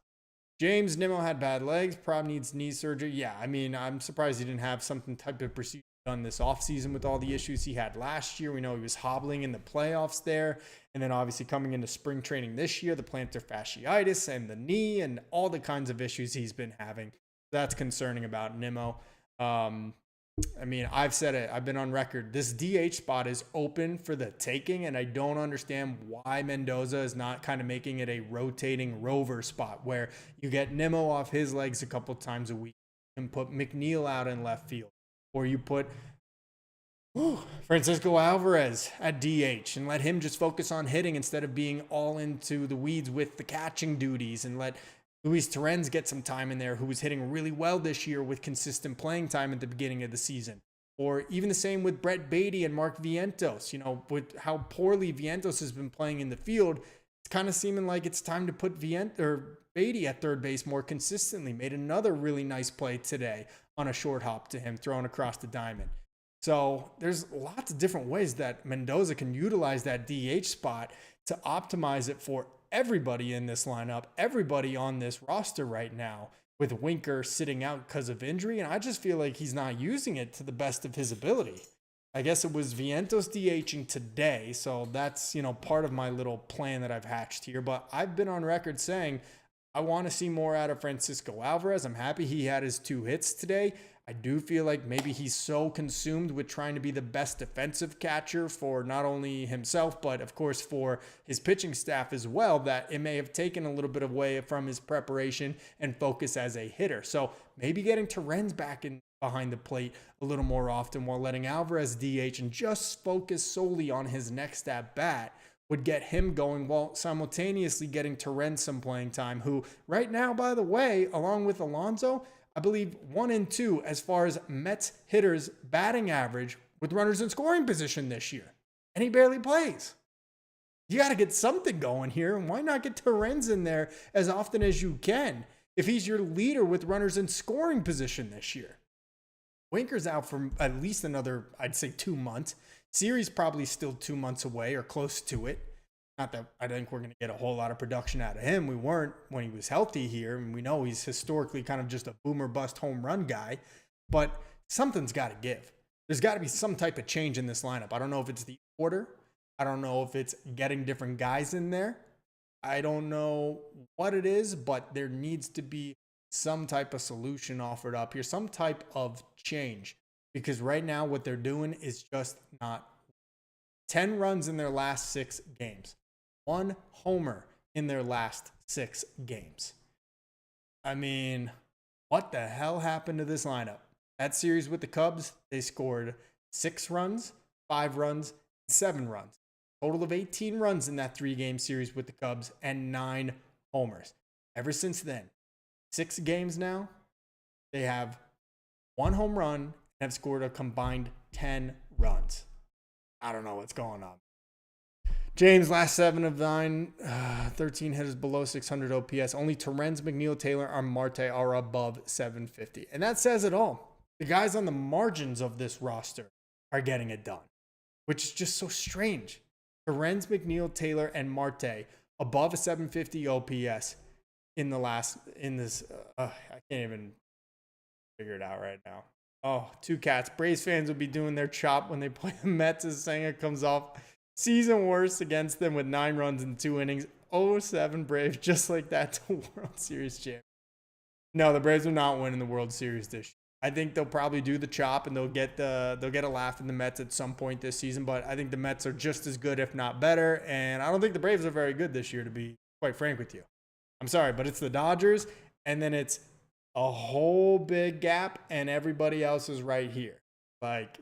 James Nimmo had bad legs, probably needs knee surgery. Yeah, I mean, I'm surprised he didn't have something type of procedure done this offseason with all the issues he had last year. We know he was hobbling in the playoffs there. And then obviously coming into spring training this year, the plantar fasciitis and the knee and all the kinds of issues he's been having. That's concerning about Nimmo. I mean, I've said it. I've been on record. This DH spot is open for the taking, and I don't understand why Mendoza is not kind of making it a rotating rover spot where you get Nimmo off his legs a couple times a week and put McNeil out in left field, or you put Francisco Alvarez at DH and let him just focus on hitting instead of being all into the weeds with the catching duties, and let Luis Torrens get some time in there, who was hitting really well this year with consistent playing time at the beginning of the season. Or even the same with Brett Beatty and Mark Vientos. With how poorly Vientos has been playing in the field, it's kind of seeming like it's time to put Beatty at third base more consistently. Made another really nice play today on a short hop to him, thrown across the diamond. So there's lots of different ways that Mendoza can utilize that DH spot to optimize it for everybody in this lineup, everybody on this roster right now, with Winker sitting out because of injury. And I just feel like he's not using it to the best of his ability. I guess it was Vientos DHing today. So that's, part of my little plan that I've hatched here. But I've been on record saying I want to see more out of Francisco Alvarez. I'm happy he had his 2 hits today. I do feel like maybe he's so consumed with trying to be the best defensive catcher for not only himself, but of course for his pitching staff as well, that it may have taken a little bit away from his preparation and focus as a hitter. So maybe getting Torrens back in behind the plate a little more often while letting Alvarez DH and just focus solely on his next at bat would get him going, while simultaneously getting Torrens some playing time, who right now, by the way, along with Alonso, I believe 1 and 2 as far as Mets hitters batting average with runners in scoring position this year. And he barely plays. You got to get something going here. And why not get Torrens in there as often as you can if he's your leader with runners in scoring position this year? Winker's out for at least another, I'd say, 2 months. Series probably still 2 months away or close to it. Not that I think we're going to get a whole lot of production out of him. We weren't when he was healthy here. And we know he's historically kind of just a boomer bust home run guy. But something's got to give. there's got to be some type of change in this lineup. I don't know if it's the order. I don't know if it's getting different guys in there. I don't know what it is, but there needs to be some type of solution offered up here, some type of change. Because right now what they're doing is just not 10 runs in their last 6 games. 1 homer in their last 6 games. I mean, what the hell happened to this lineup? That series with the Cubs, they scored 6 runs, 5 runs, 7 runs. Total of 18 runs in that 3-game series with the Cubs and 9 homers. Ever since then, 6 games now, they have 1 home run and have scored a combined 10 runs. I don't know what's going on. James, last 7 of 9, 13 hitters below 600 OPS. Only Torrens, McNeil, Taylor, and Marte are above 750. And that says it all. The guys on the margins of this roster are getting it done, which is just so strange. Torrens, McNeil, Taylor, and Marte above a 750 OPS in this. I can't even figure it out right now. Oh, 2 cats. Braves fans will be doing their chop when they play the Mets as Senga comes off season worst against them with 9 runs in 2 innings. 0-7 Braves, just like that to World Series champion. No, the Braves are not winning the World Series this year. I think they'll probably do the chop and they'll get a laugh in the Mets at some point this season. But I think the Mets are just as good, if not better. And I don't think the Braves are very good this year, to be quite frank with you. I'm sorry, but it's the Dodgers, and then it's a whole big gap, and everybody else is right here. Like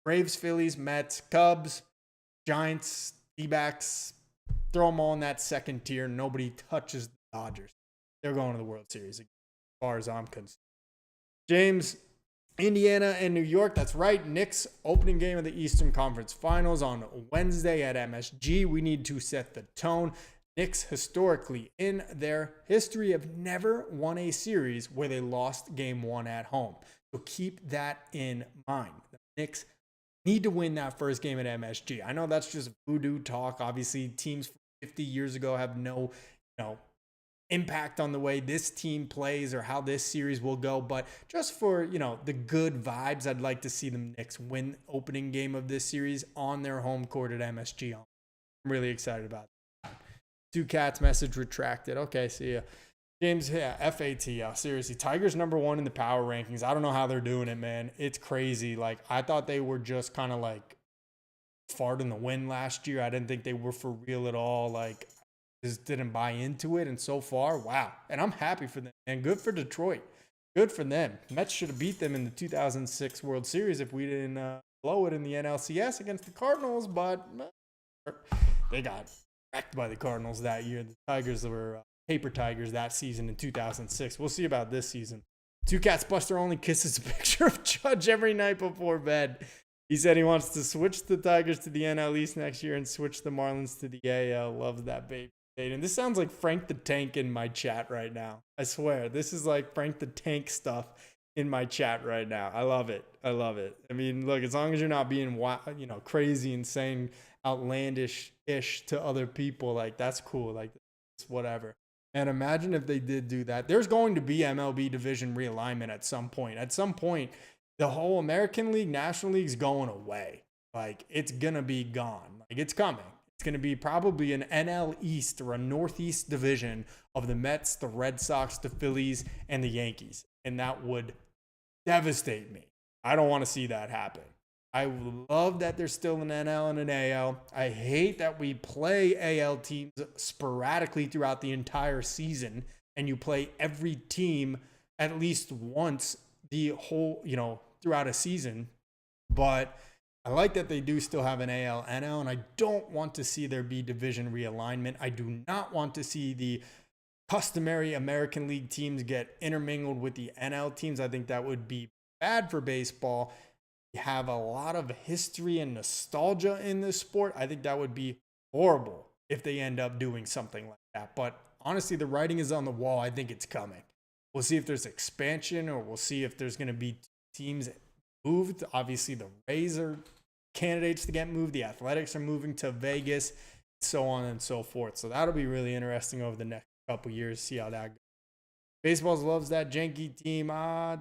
Braves, Phillies, Mets, Cubs, Giants, D-backs, throw them all in that second tier. Nobody touches the Dodgers. They're going to the World Series as far as I'm concerned. James, Indiana and New York. That's right. Knicks opening game of the Eastern Conference Finals on Wednesday at MSG. We need to set the tone. Knicks historically in their history have never won a series where they lost game 1 at home. So keep that in mind. The Knicks need to win that first game at MSG. I know that's just voodoo talk. Obviously, teams from 50 years ago have no, impact on the way this team plays or how this series will go. But just for, the good vibes, I'd like to see the Knicks win opening game of this series on their home court at MSG. I'm really excited about that. 2 cats message retracted. Okay, see ya. James, yeah, FATL. Seriously, Tigers number 1 in the power rankings. I don't know how they're doing it, man. It's crazy. Like, I thought they were just kind of like fart in the wind last year. I didn't think they were for real at all. Like, just didn't buy into it. And so far, wow. And I'm happy for them. And good for Detroit. Good for them. Mets should have beat them in the 2006 World Series if we didn't blow it in the NLCS against the Cardinals. But they got wrecked by the Cardinals that year. The Tigers were paper Tigers that season in 2006. We'll see about this season. 2 cats Buster only kisses a picture of Judge every night before bed. He said he wants to switch the Tigers to the NL East next year and switch the Marlins to the AL. Loves that baby. And this sounds like Frank the Tank in my chat right now. I swear, this is like Frank the Tank stuff in my chat right now. I love it. I love it. I mean, look, as long as you're not being crazy and saying outlandish-ish to other people, like, that's cool. Like, it's whatever. And imagine if they did do that. There's going to be MLB division realignment at some point. At some point, the whole American League, National League's going away. Like, it's going to be gone. Like, it's coming. It's going to be probably an NL East or a Northeast division of the Mets, the Red Sox, the Phillies, and the Yankees. And that would devastate me. I don't want to see that happen. I love that there's still an NL and an AL. I hate that we play AL teams sporadically throughout the entire season, and you play every team at least once the whole, throughout a season. But I like that they do still have an AL, NL, and I don't want to see there be division realignment. I do not want to see the customary American League teams get intermingled with the NL teams. I think that would be bad for baseball. We have a lot of history and nostalgia in this sport. I think that would be horrible if they end up doing something like that. But honestly, the writing is on the wall. I think it's coming. We'll see if there's expansion, or we'll see if there's going to be teams moved. Obviously, the Rays are candidates to get moved. The Athletics are moving to Vegas, so on and so forth. So that'll be really interesting over the next couple years, see how that goes. Baseball loves that janky team.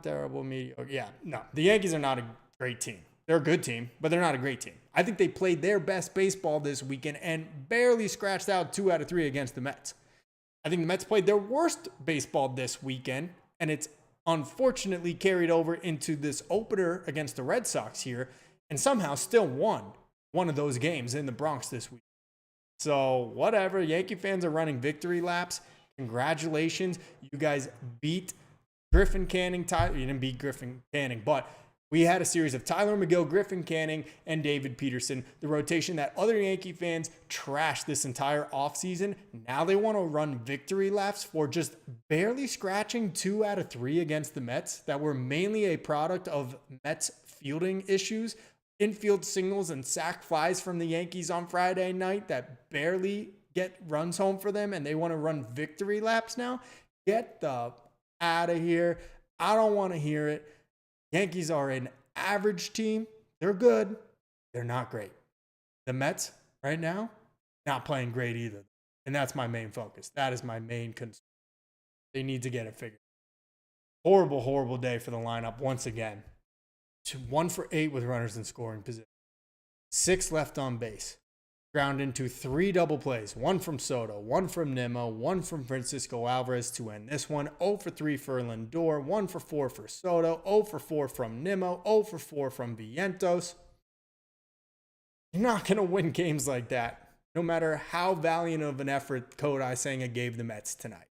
Terrible, mediocre. Yeah, no, the Yankees are not a great team. They're a good team, but they're not a great team. I think they played their best baseball this weekend and barely scratched out 2 out of 3 against the Mets. I think the Mets played their worst baseball this weekend, and it's unfortunately carried over into this opener against the Red Sox here, and somehow still won one of those games in the Bronx this week. So whatever, Yankee fans are running victory laps. Congratulations. You guys beat Griffin Canning. You didn't beat Griffin Canning, but we had a series of Tyler McGill, Griffin Canning, and David Peterson, the rotation that other Yankee fans trashed this entire offseason. Now they want to run victory laps for just barely scratching 2 out of 3 against the Mets that were mainly a product of Mets fielding issues, infield singles and sac flies from the Yankees on Friday night that barely get runs home for them, and they want to run victory laps now. Get the out of here. I don't want to hear it. Yankees are an average team. They're good. They're not great. The Mets right now, not playing great either. And that's my main focus. That is my main concern. They need to get it figured. Horrible, horrible day for the lineup once again. 1 for 8 with runners in scoring position. 6 left on base. Ground into 3 double plays. 1 from Soto, 1 from Nimmo, 1 from Francisco Alvarez to end this one. 0 for 3 for Lindor, 1 for 4 for Soto, 0 for 4 from Nimmo, 0 for 4 from Vientos. You're not going to win games like that, no matter how valiant of an effort Kodai Senga gave the Mets tonight.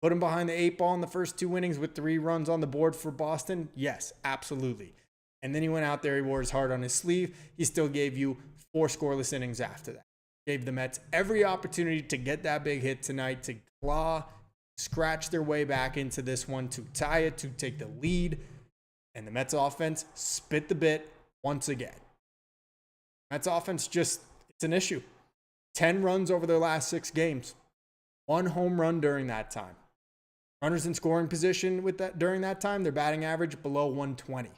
Put him behind the 8 ball in the first 2 innings with 3 runs on the board for Boston? Yes, absolutely. And then he went out there, he wore his heart on his sleeve. He still gave you 4 scoreless innings after that. Gave the Mets every opportunity to get that big hit tonight, to claw, scratch their way back into this one, to tie it, to take the lead. And the Mets offense spit the bit once again. Mets offense it's an issue. 10 runs over their last 6 games. 1 home run during that time. Runners in scoring position with that during that time, their batting average below 120.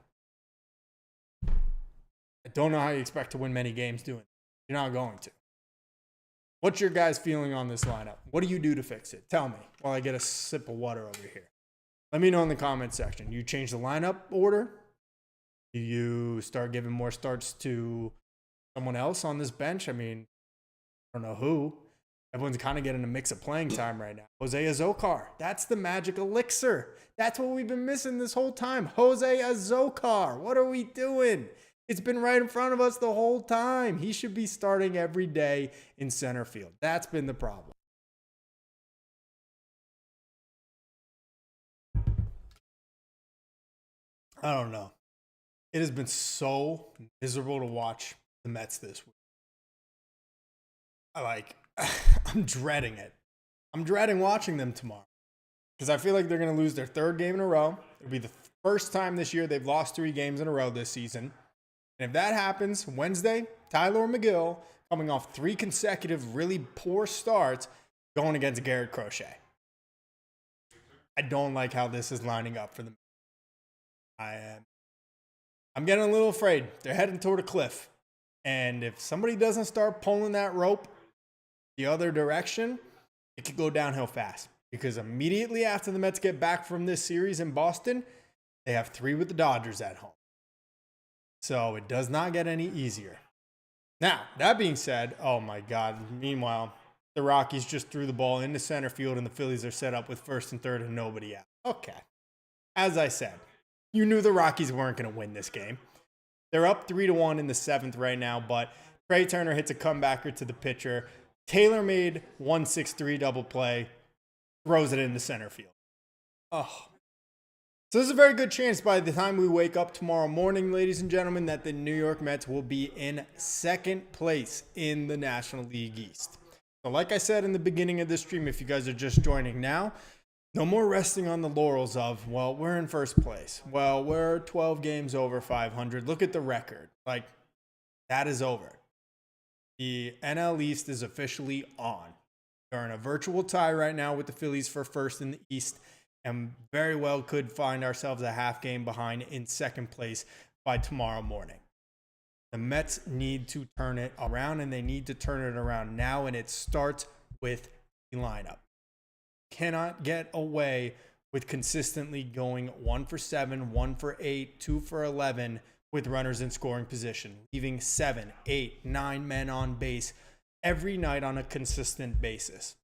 I don't know how you expect to win many games doing it. You're not going to. What's your guys' feeling on this lineup? What do you do to fix it? Tell me while I get a sip of water over here. Let me know in the comment section. You change the lineup order? Do you start giving more starts to someone else on this bench? I mean, I don't know who. Everyone's kind of getting a mix of playing time right now. Jose Azocar. That's the magic elixir. That's what we've been missing this whole time. Jose Azocar. What are we doing? It's been right in front of us the whole time. He should be starting every day in center field. That's been the problem. I don't know. It has been so miserable to watch the Mets this week. I'm dreading it. I'm dreading watching them tomorrow because I feel like they're going to lose their 3rd game in a row. It'll be the first time this year they've lost 3 games in a row this season. And if that happens, Wednesday, Tyler McGill coming off 3 consecutive really poor starts going against Garrett Crochet. I don't like how this is lining up for them. I'm getting a little afraid. They're heading toward a cliff. And if somebody doesn't start pulling that rope the other direction, it could go downhill fast. Because immediately after the Mets get back from this series in Boston, they have 3 with the Dodgers at home. So it does not get any easier. Now, that being said, oh my God. Meanwhile, the Rockies just threw the ball into center field and the Phillies are set up with 1st and 3rd and nobody out. Okay. As I said, you knew the Rockies weren't going to win this game. They're up 3-1 in the 7th right now, but Trey Turner hits a comebacker to the pitcher. Taylor made 1-6-3 double play, throws it into center field. Oh. So there's a very good chance by the time we wake up tomorrow morning, ladies and gentlemen, that the New York Mets will be in 2nd place in the National League East. So like I said in the beginning of this stream, if you guys are just joining now, no more resting on the laurels of, well, we're in 1st place. Well, we're 12 games over 500. Look at the record. That is over. The NL East is officially on. They're in a virtual tie right now with the Phillies for 1st in the East. And very well could find ourselves a half game behind in 2nd place by tomorrow morning. The Mets need to turn it around, and they need to turn it around now, and it starts with the lineup. Cannot get away with consistently going 1 for 7, 1 for 8, 2 for 11 with runners in scoring position, leaving 7, 8, 9 men on base every night on a consistent basis.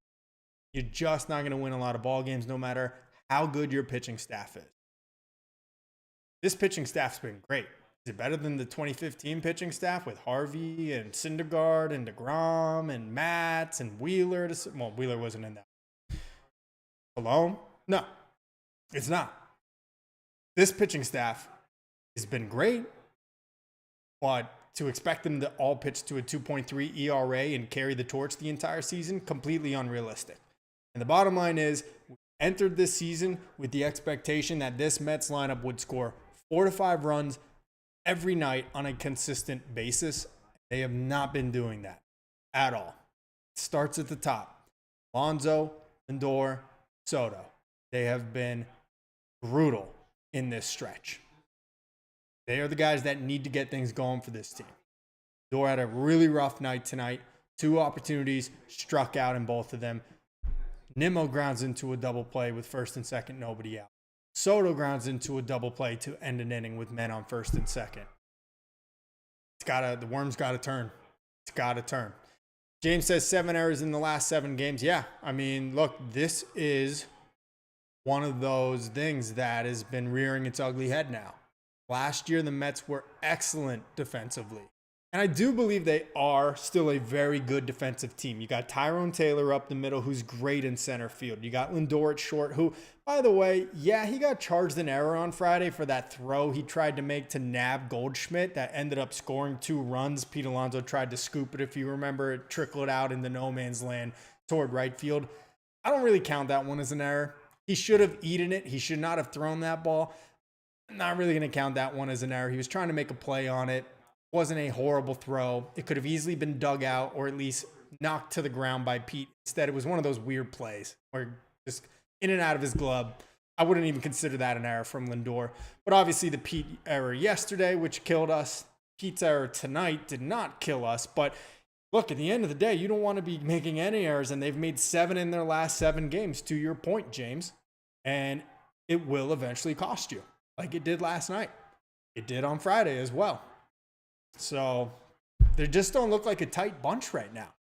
You're just not going to win a lot of ball games no matter how good your pitching staff is. This pitching staff's been great. Is it better than the 2015 pitching staff with Harvey and Syndergaard and DeGrom and Matz and Wheeler? Well, Wheeler wasn't in that. Alone? No, it's not. This pitching staff has been great, but to expect them to all pitch to a 2.3 ERA and carry the torch the entire season, completely unrealistic. And the bottom line is, we entered this season with the expectation that this Mets lineup would score 4 to 5 runs every night on a consistent basis. They have not been doing that at all. It starts at the top. Alonso, Lindor, Soto. They have been brutal in this stretch. They are the guys that need to get things going for this team. Lindor had a really rough night tonight. 2 opportunities, struck out in both of them. Nimmo grounds into a double play with first and second, nobody out. Soto grounds into a double play to end an inning with men on first and second. The worm's got to turn. It's got to turn. James says 7 errors in the last 7 games. Yeah, I mean, look, this is one of those things that has been rearing its ugly head now. Last year, the Mets were excellent defensively. And I do believe they are still a very good defensive team. You got Tyrone Taylor up the middle, who's great in center field. You got Lindor at short, who, by the way, yeah, he got charged an error on Friday for that throw he tried to make to nab Goldschmidt that ended up scoring 2 runs. Pete Alonso tried to scoop it, if you remember. It trickled out into no man's land toward right field. I don't really count that one as an error. He should have eaten it. He should not have thrown that ball. I'm not really going to count that one as an error. He was trying to make a play on it. Wasn't a horrible throw. It could have easily been dug out or at least knocked to the ground by Pete. Instead, it was one of those weird plays where just in and out of his glove. I wouldn't even consider that an error from Lindor. But obviously the Pete error yesterday, which killed us. Pete's error tonight did not kill us. But look, at the end of the day, you don't want to be making any errors, and they've made 7 in their last 7 games, to your point, James. And it will eventually cost you, like it did last night. It did on Friday as well. So they just don't look like a tight bunch right now.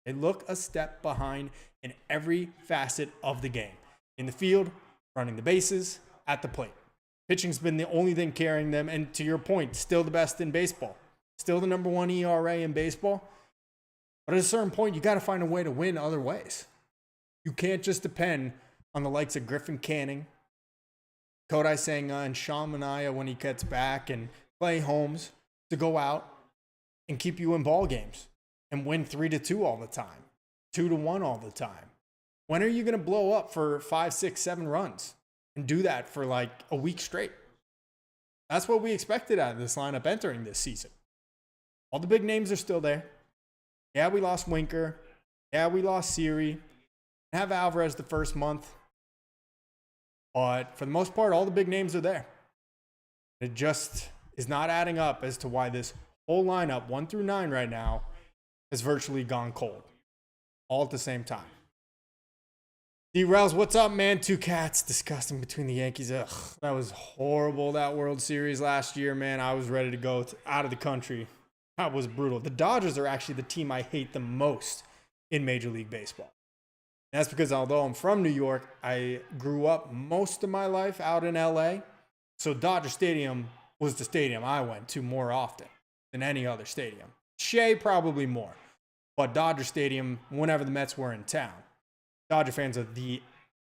They look a step behind in every facet of the game. In the field, running the bases, at the plate. Pitching's been the only thing carrying them. And to your point, still the best in baseball. Still the number 1 ERA in baseball. But at a certain point, you got to find a way to win other ways. You can't just depend on the likes of Griffin Canning, Kodai Senga, and Sean Manaea when he gets back, and Clay Holmes to go out and keep you in ball games and win 3-2 all the time, 2-1 all the time. When are you going to blow up for 5, 6, 7 runs and do that for like a week straight? That's what we expected out of this lineup entering this season. All the big names are still there. Yeah, we lost Winker. Yeah, we lost Siri. Have Alvarez the first month. But for the most part, all the big names are there. It just is not adding up as to why this whole lineup, 1 through 9 right now, has virtually gone cold. All at the same time. D-Rails, what's up, man? 2 cats. Disgusting between the Yankees. Ugh, that was horrible, that World Series last year, man. I was ready to go out of the country. That was brutal. The Dodgers are actually the team I hate the most in Major League Baseball. And that's because although I'm from New York, I grew up most of my life out in LA. So Dodger Stadium was the stadium I went to more often than any other stadium. Shea probably more. But Dodger Stadium, whenever the Mets were in town. Dodger fans are the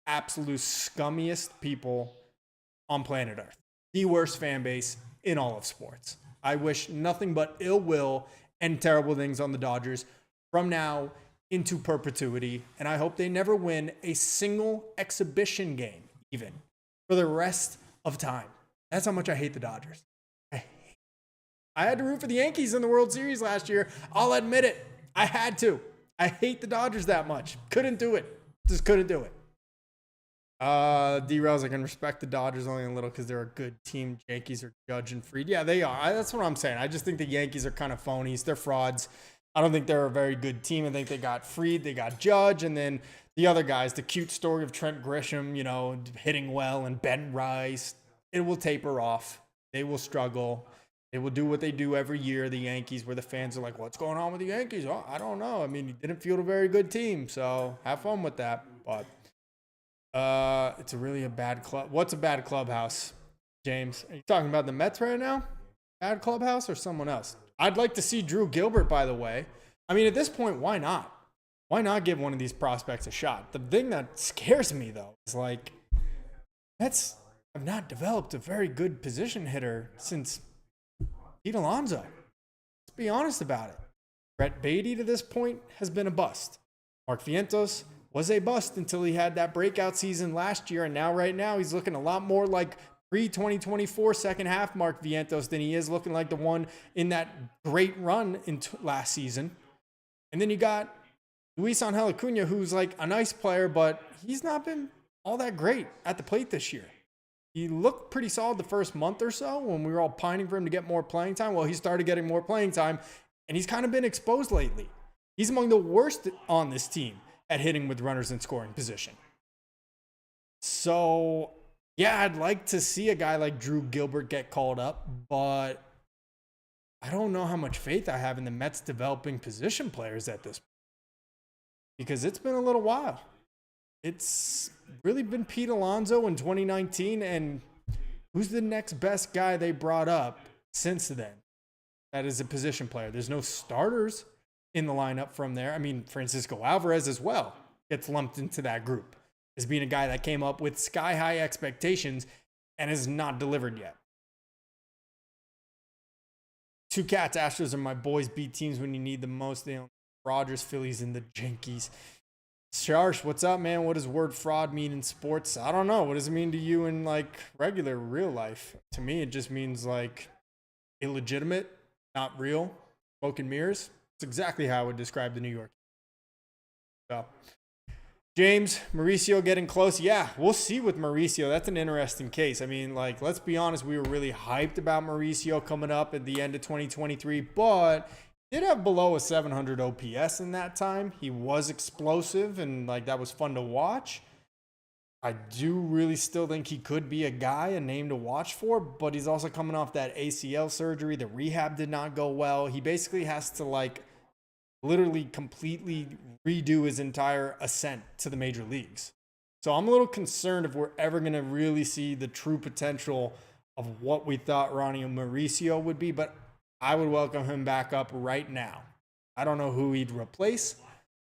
absolute scummiest people on planet Earth. The worst fan base in all of sports. I wish nothing but ill will and terrible things on the Dodgers from now into perpetuity. And I hope they never win a single exhibition game, even, for the rest of time. That's how much I hate the Dodgers. I had to root for the Yankees in the World Series last year. I'll admit it. I had to. I hate the Dodgers that much. Couldn't do it. Just couldn't do it. D-Rails, I can respect the Dodgers only a little because they're a good team. Yankees are Judge and Fried. Yeah, they are. That's what I'm saying. I just think the Yankees are kind of phonies. They're frauds. I don't think they're a very good team. I think they got Fried, they got Judge, and then the other guys, the cute story of Trent Grisham, you know, hitting well, and Ben Rice. It will taper off. They will struggle. They will do what they do every year, the Yankees, where the fans are like, what's going on with the Yankees? Oh, I don't know. I mean, you didn't field a very good team, so have fun with that. But it's really a bad club. What's a bad clubhouse, James? Are you talking about the Mets right now? Bad clubhouse or someone else? I'd like to see Drew Gilbert, by the way. I mean, at this point, why not? Why not give one of these prospects a shot? The thing that scares me, though, is like, Mets have not developed a very good position hitter since Pete Alonso. Let's be honest about it. Brett Beatty to this point has been a bust. Mark Vientos was a bust until he had that breakout season last year, and now right now he's looking a lot more like pre-2024 second half Mark Vientos than he is looking like the one in that great run in last season. And then you got Luis Angel Acuna, who's like a nice player, but he's not been all that great at the plate this year. He looked pretty solid the first month or so when we were all pining for him to get more playing time. Well, he started getting more playing time, and he's kind of been exposed lately. He's among the worst on this team at hitting with runners in scoring position. So, yeah, I'd like to see a guy like Drew Gilbert get called up, but I don't know how much faith I have in the Mets developing position players at this point, because it's been a little while. It's really been Pete Alonso in 2019, and who's the next best guy they brought up since then that is a position player? There's no starters in the lineup from there. I mean, Francisco Alvarez as well gets lumped into that group as being a guy that came up with sky-high expectations and has not delivered yet. Two Cats, Astros are my boys. Beat teams when you need them most. They own Rogers, Phillies, and the Yankees. Sharsh, what's up, man? What does word fraud mean in sports? I don't know. What does it mean to you in like regular real life? To me, it just means like illegitimate, not real, smoke and mirrors. It's exactly how I would describe the New York. So, James, Mauricio getting close. Yeah, we'll see with Mauricio. That's an interesting case. I mean, like, let's be honest. We were really hyped about Mauricio coming up at the end of 2023, but did have below a 700 OPS in that time. He was explosive, and like that was fun to watch. I do really still think he could be a guy, a name to watch for, but he's also coming off that ACL surgery. The rehab did not go well. He basically has to like literally completely redo his entire ascent to the major leagues. So I'm a little concerned if we're ever going to really see the true potential of what we thought Ronnie Mauricio would be, but I would welcome him back up right now. I don't know who he'd replace,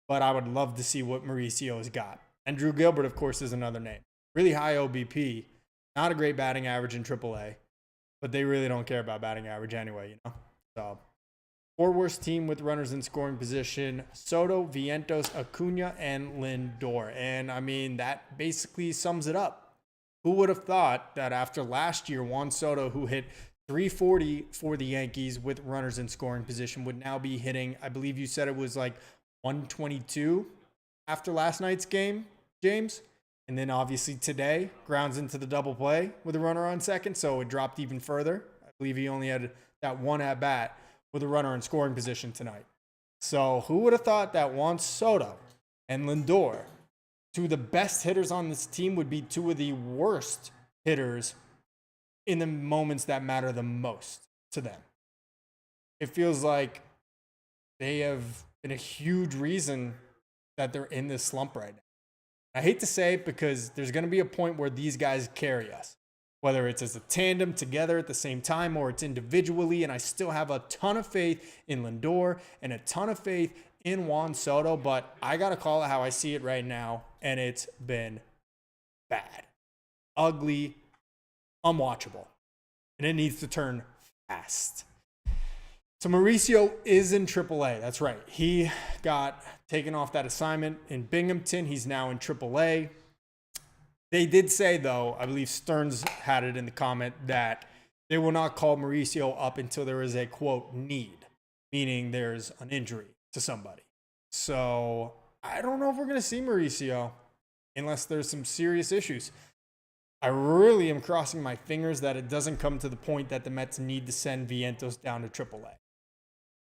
but I would love to see what Mauricio has got. And Drew Gilbert, of course, is another name. Really high OBP, not a great batting average in AAA, but they really don't care about batting average anyway, you know? So, fourth worst team with runners in scoring position: Soto, Vientos, Acuna, and Lindor. And I mean, that basically sums it up. Who would have thought that after last year, Juan Soto, who hit 340 for the Yankees with runners in scoring position, would now be hitting, I believe you said it was like 122 after last night's game, James? And then obviously today, grounds into the double play with a runner on second, so it dropped even further. I believe he only had that one at bat with a runner in scoring position tonight. So who would have thought that Juan Soto and Lindor, two of the best hitters on this team, would be two of the worst hitters in the moments that matter the most to them? It feels like they have been a huge reason that they're in this slump right now. I hate to say it because there's going to be a point where these guys carry us, whether it's as a tandem together at the same time or it's individually. And I still have a ton of faith in Lindor and a ton of faith in Juan Soto, but I got to call it how I see it right now. And it's been bad, ugly, unwatchable, and it needs to turn fast. So Mauricio is in AAA. That's right. He got taken off that assignment in Binghamton. He's now in AAA. They did say, though, I believe Stearns had it in the comment, that they will not call Mauricio up until there is a, quote, need, meaning there's an injury to somebody. So I don't know if we're going to see Mauricio unless there's some serious issues. I really am crossing my fingers that it doesn't come to the point that the Mets need to send Vientos down to AAA.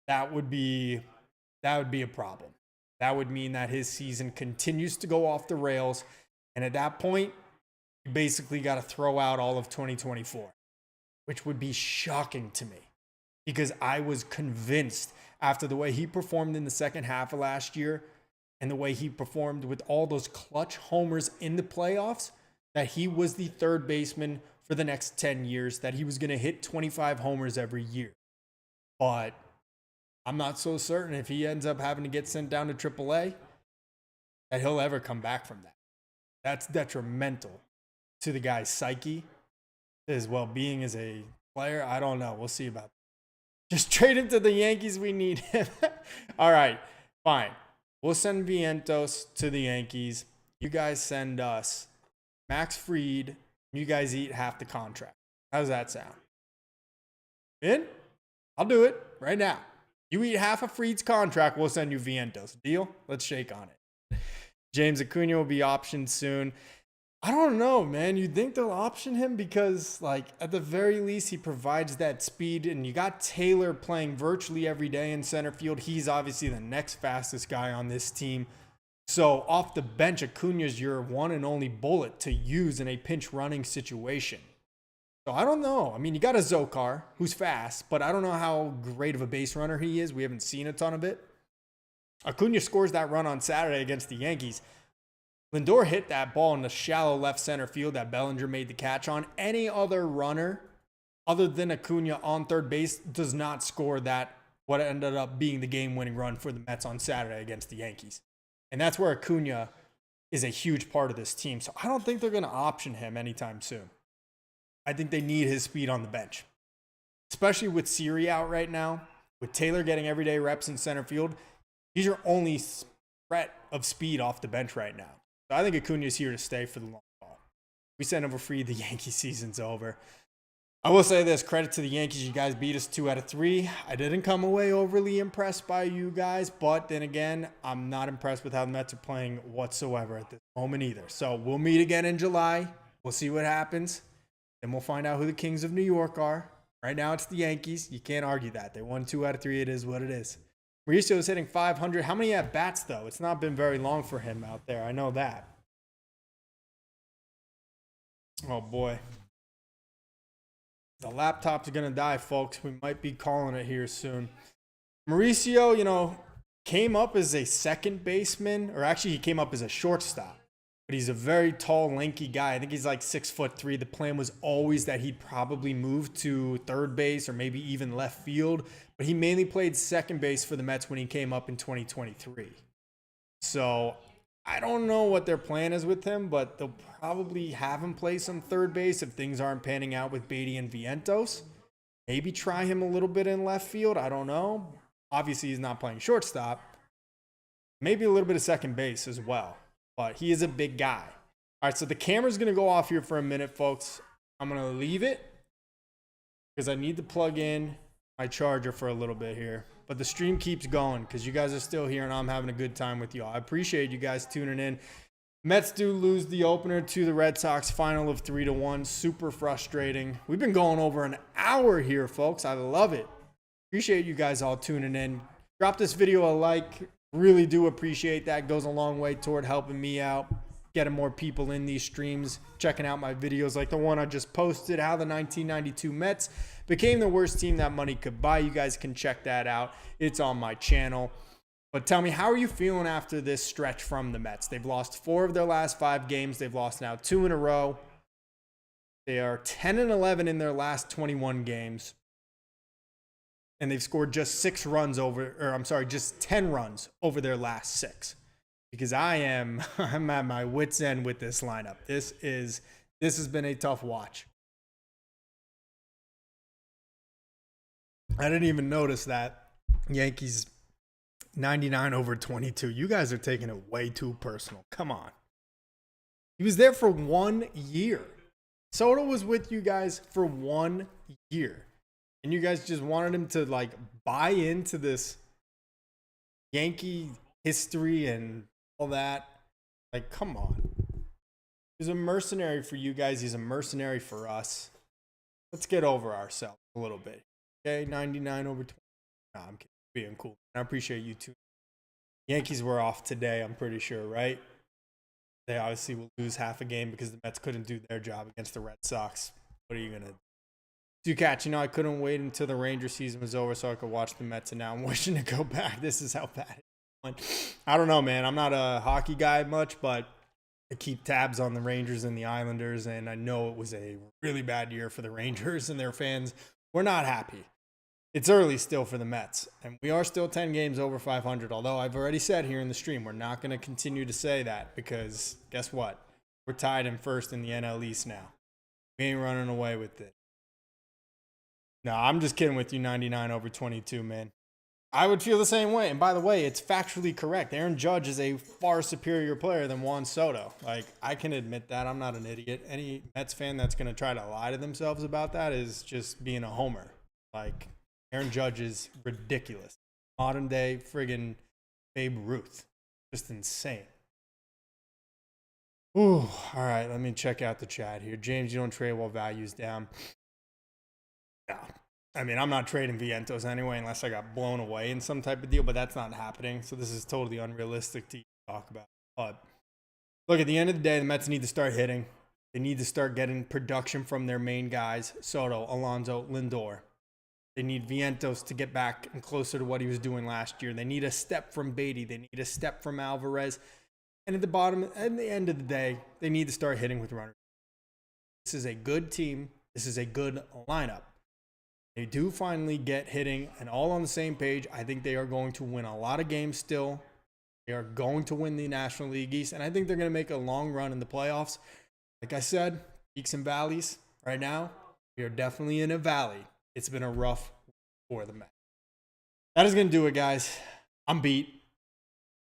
That would be a problem. That would mean that his season continues to go off the rails. And at that point, you basically got to throw out all of 2024, which would be shocking to me. because I was convinced after the way he performed in the second half of last year and the way he performed with all those clutch homers in the playoffs that he was the third baseman for the next 10 years, that he was going to hit 25 homers every year. But I'm not so certain if he ends up having to get sent down to AAA that he'll ever come back from that. That's detrimental to the guy's psyche, his well-being as a player. I don't know. We'll see about that. Just trade him to the Yankees. We need him. All right, fine. We'll send Vientos to the Yankees. You guys send us Max Fried. You guys eat half the contract. How does that sound? In? I'll do it right now. You eat half of Fried's contract, we'll send you Vientos. Deal? Let's shake on it. James Acuna will be optioned soon. I don't know, man. You'd think they'll option him because, like, at the very least, he provides that speed. And you got Taylor playing virtually every day in center field. He's obviously the next fastest guy on this team. So off the bench, Acuna's your one and only bullet to use in a pinch running situation. So I don't know. I mean, you got a Zokar who's fast, but I don't know how great of a base runner he is. We haven't seen a ton of it. Acuna scores that run on Saturday against the Yankees. Lindor hit that ball in the shallow left center field that Bellinger made the catch on. Any other runner other than Acuna on third base does not score that, what ended up being the game-winning run for the Mets on Saturday against the Yankees. And that's where Acuna is a huge part of this team. So I don't think they're going to option him anytime soon. I think they need his speed on the bench, especially with Siri out right now, with Taylor getting everyday reps in center field. He's your only threat of speed off the bench right now. So I think Acuna is here to stay for the long haul. We send him for free. The Yankee season's over. I will say this, credit to the Yankees. You guys beat us 2 out of 3. I didn't come away overly impressed by you guys, but then again, I'm not impressed with how the Mets are playing whatsoever at this moment either. So we'll meet again in July. We'll see what happens. Then we'll find out who the Kings of New York are. Right now, it's the Yankees. You can't argue that. They won 2 out of 3. It is what it is. Mauricio is hitting 500. How many at-bats, though? It's not been very long for him out there. I know that. Oh, boy. The laptop's going to die, folks. We might be calling it here soon. Mauricio, came up as a second baseman, or actually he came up as a shortstop. But he's a very tall, lanky guy. I think he's like 6'3". The plan was always that he'd probably move to third base or maybe even left field. But he mainly played second base for the Mets when he came up in 2023. So I don't know what their plan is with him, but they'll probably have him play some third base if things aren't panning out with Beatty and Vientos. Maybe try him a little bit in left field. I don't know. Obviously, he's not playing shortstop. Maybe a little bit of second base as well. But he is a big guy. All right, so the camera's going to go off here for a minute, folks. I'm going to leave it because I need to plug in my charger for a little bit here. But the stream keeps going because you guys are still here and I'm having a good time with y'all. I appreciate you guys tuning in. Mets do lose the opener to the Red Sox, final of 3-1. Super frustrating. We've been going over an hour here, folks. I love it. Appreciate you guys all tuning in. Drop this video a like. Really do appreciate that. Goes a long way toward helping me out, getting more people in these streams, checking out my videos like the one I just posted, how the 1992 Mets became the worst team that money could buy. You guys can check that out. It's on my channel. But tell me, how are you feeling after this stretch from the Mets? They've lost 4 of their last 5 games. They've lost now 2 in a row. They are 10-11 in their last 21 games. And they've scored just just 10 runs over their last 6. Because I'm at my wit's end with this lineup. This has been a tough watch. I didn't even notice that Yankees 99/22. You guys are taking it way too personal. Come on. He was there for 1 year. Soto was with you guys for 1 year. And you guys just wanted him to buy into this Yankee history and all that. Come on. He's a mercenary for you guys. He's a mercenary for us. Let's get over ourselves a little bit. Okay, 99/20. Nah, I'm kidding. Being cool. I appreciate you too. Yankees were off today, I'm pretty sure, right? They obviously will lose half a game because the Mets couldn't do their job against the Red Sox. What are you going to do? Ducat, I couldn't wait until the Ranger season was over so I could watch the Mets, and now I'm wishing to go back. This is how bad it went. I don't know, man. I'm not a hockey guy much, but I keep tabs on the Rangers and the Islanders, and I know it was a really bad year for the Rangers and their fans. We're not happy. It's early still for the Mets, and we are still 10 games over 500, although I've already said here in the stream, we're not going to continue to say that because guess what? We're tied in first in the NL East now. We ain't running away with it. No, I'm just kidding with you, 99 over 22, man. I would feel the same way. And by the way, it's factually correct. Aaron Judge is a far superior player than Juan Soto. Like, I can admit that. I'm not an idiot. Any Mets fan that's going to try to lie to themselves about that is just being a homer. Like, Aaron Judge is ridiculous. Modern day friggin' Babe Ruth. Just insane. Ooh, all right, let me check out the chat here. James, you don't trade while value's down. No. I mean, I'm not trading Vientos anyway unless I got blown away in some type of deal, but that's not happening. So this is totally unrealistic to talk about. But look, at the end of the day, the Mets need to start hitting. They need to start getting production from their main guys, Soto, Alonso, Lindor. They need Vientos to get back and closer to what he was doing last year. They need a step from Beatty. They need a step from Alvarez. And at the end of the day, they need to start hitting with runners. This is a good team. This is a good lineup. They do finally get hitting and all on the same page. I think they are going to win a lot of games still. They are going to win the National League East, and I think they're going to make a long run in the playoffs. Like I said, peaks and valleys. Right now, we are definitely in a valley. It's been a rough for the Mets. That is going to do it, guys. I'm beat.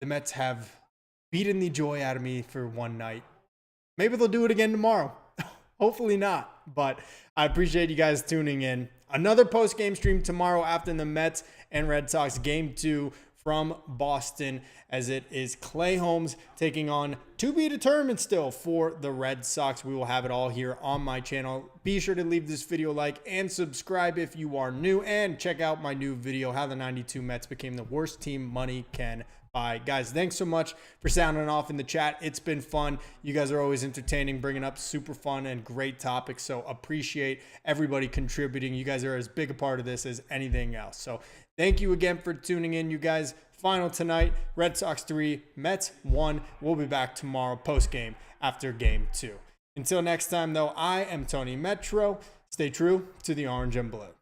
The Mets have beaten the joy out of me for one night. Maybe they'll do it again tomorrow. Hopefully not. But I appreciate you guys tuning in. Another post-game stream tomorrow after the Mets and Red Sox Game 2 from Boston, as it is Clay Holmes taking on, to be determined still, for the Red Sox. We will have it all here on my channel. Be sure to leave this video a like and subscribe if you are new, and check out my new video, How the 92 Mets Became the Worst Team Money Can Buy. Guys, thanks so much for sounding off in the chat. It's been fun. You guys are always entertaining, bringing up super fun and great topics, so appreciate everybody contributing. You guys are as big a part of this as anything else. So thank you again for tuning in, you guys. Final tonight, Red Sox 3, Mets 1. We'll be back tomorrow post-game after Game 2. Until next time, though, I am Tony Metro. Stay true to the orange and blue.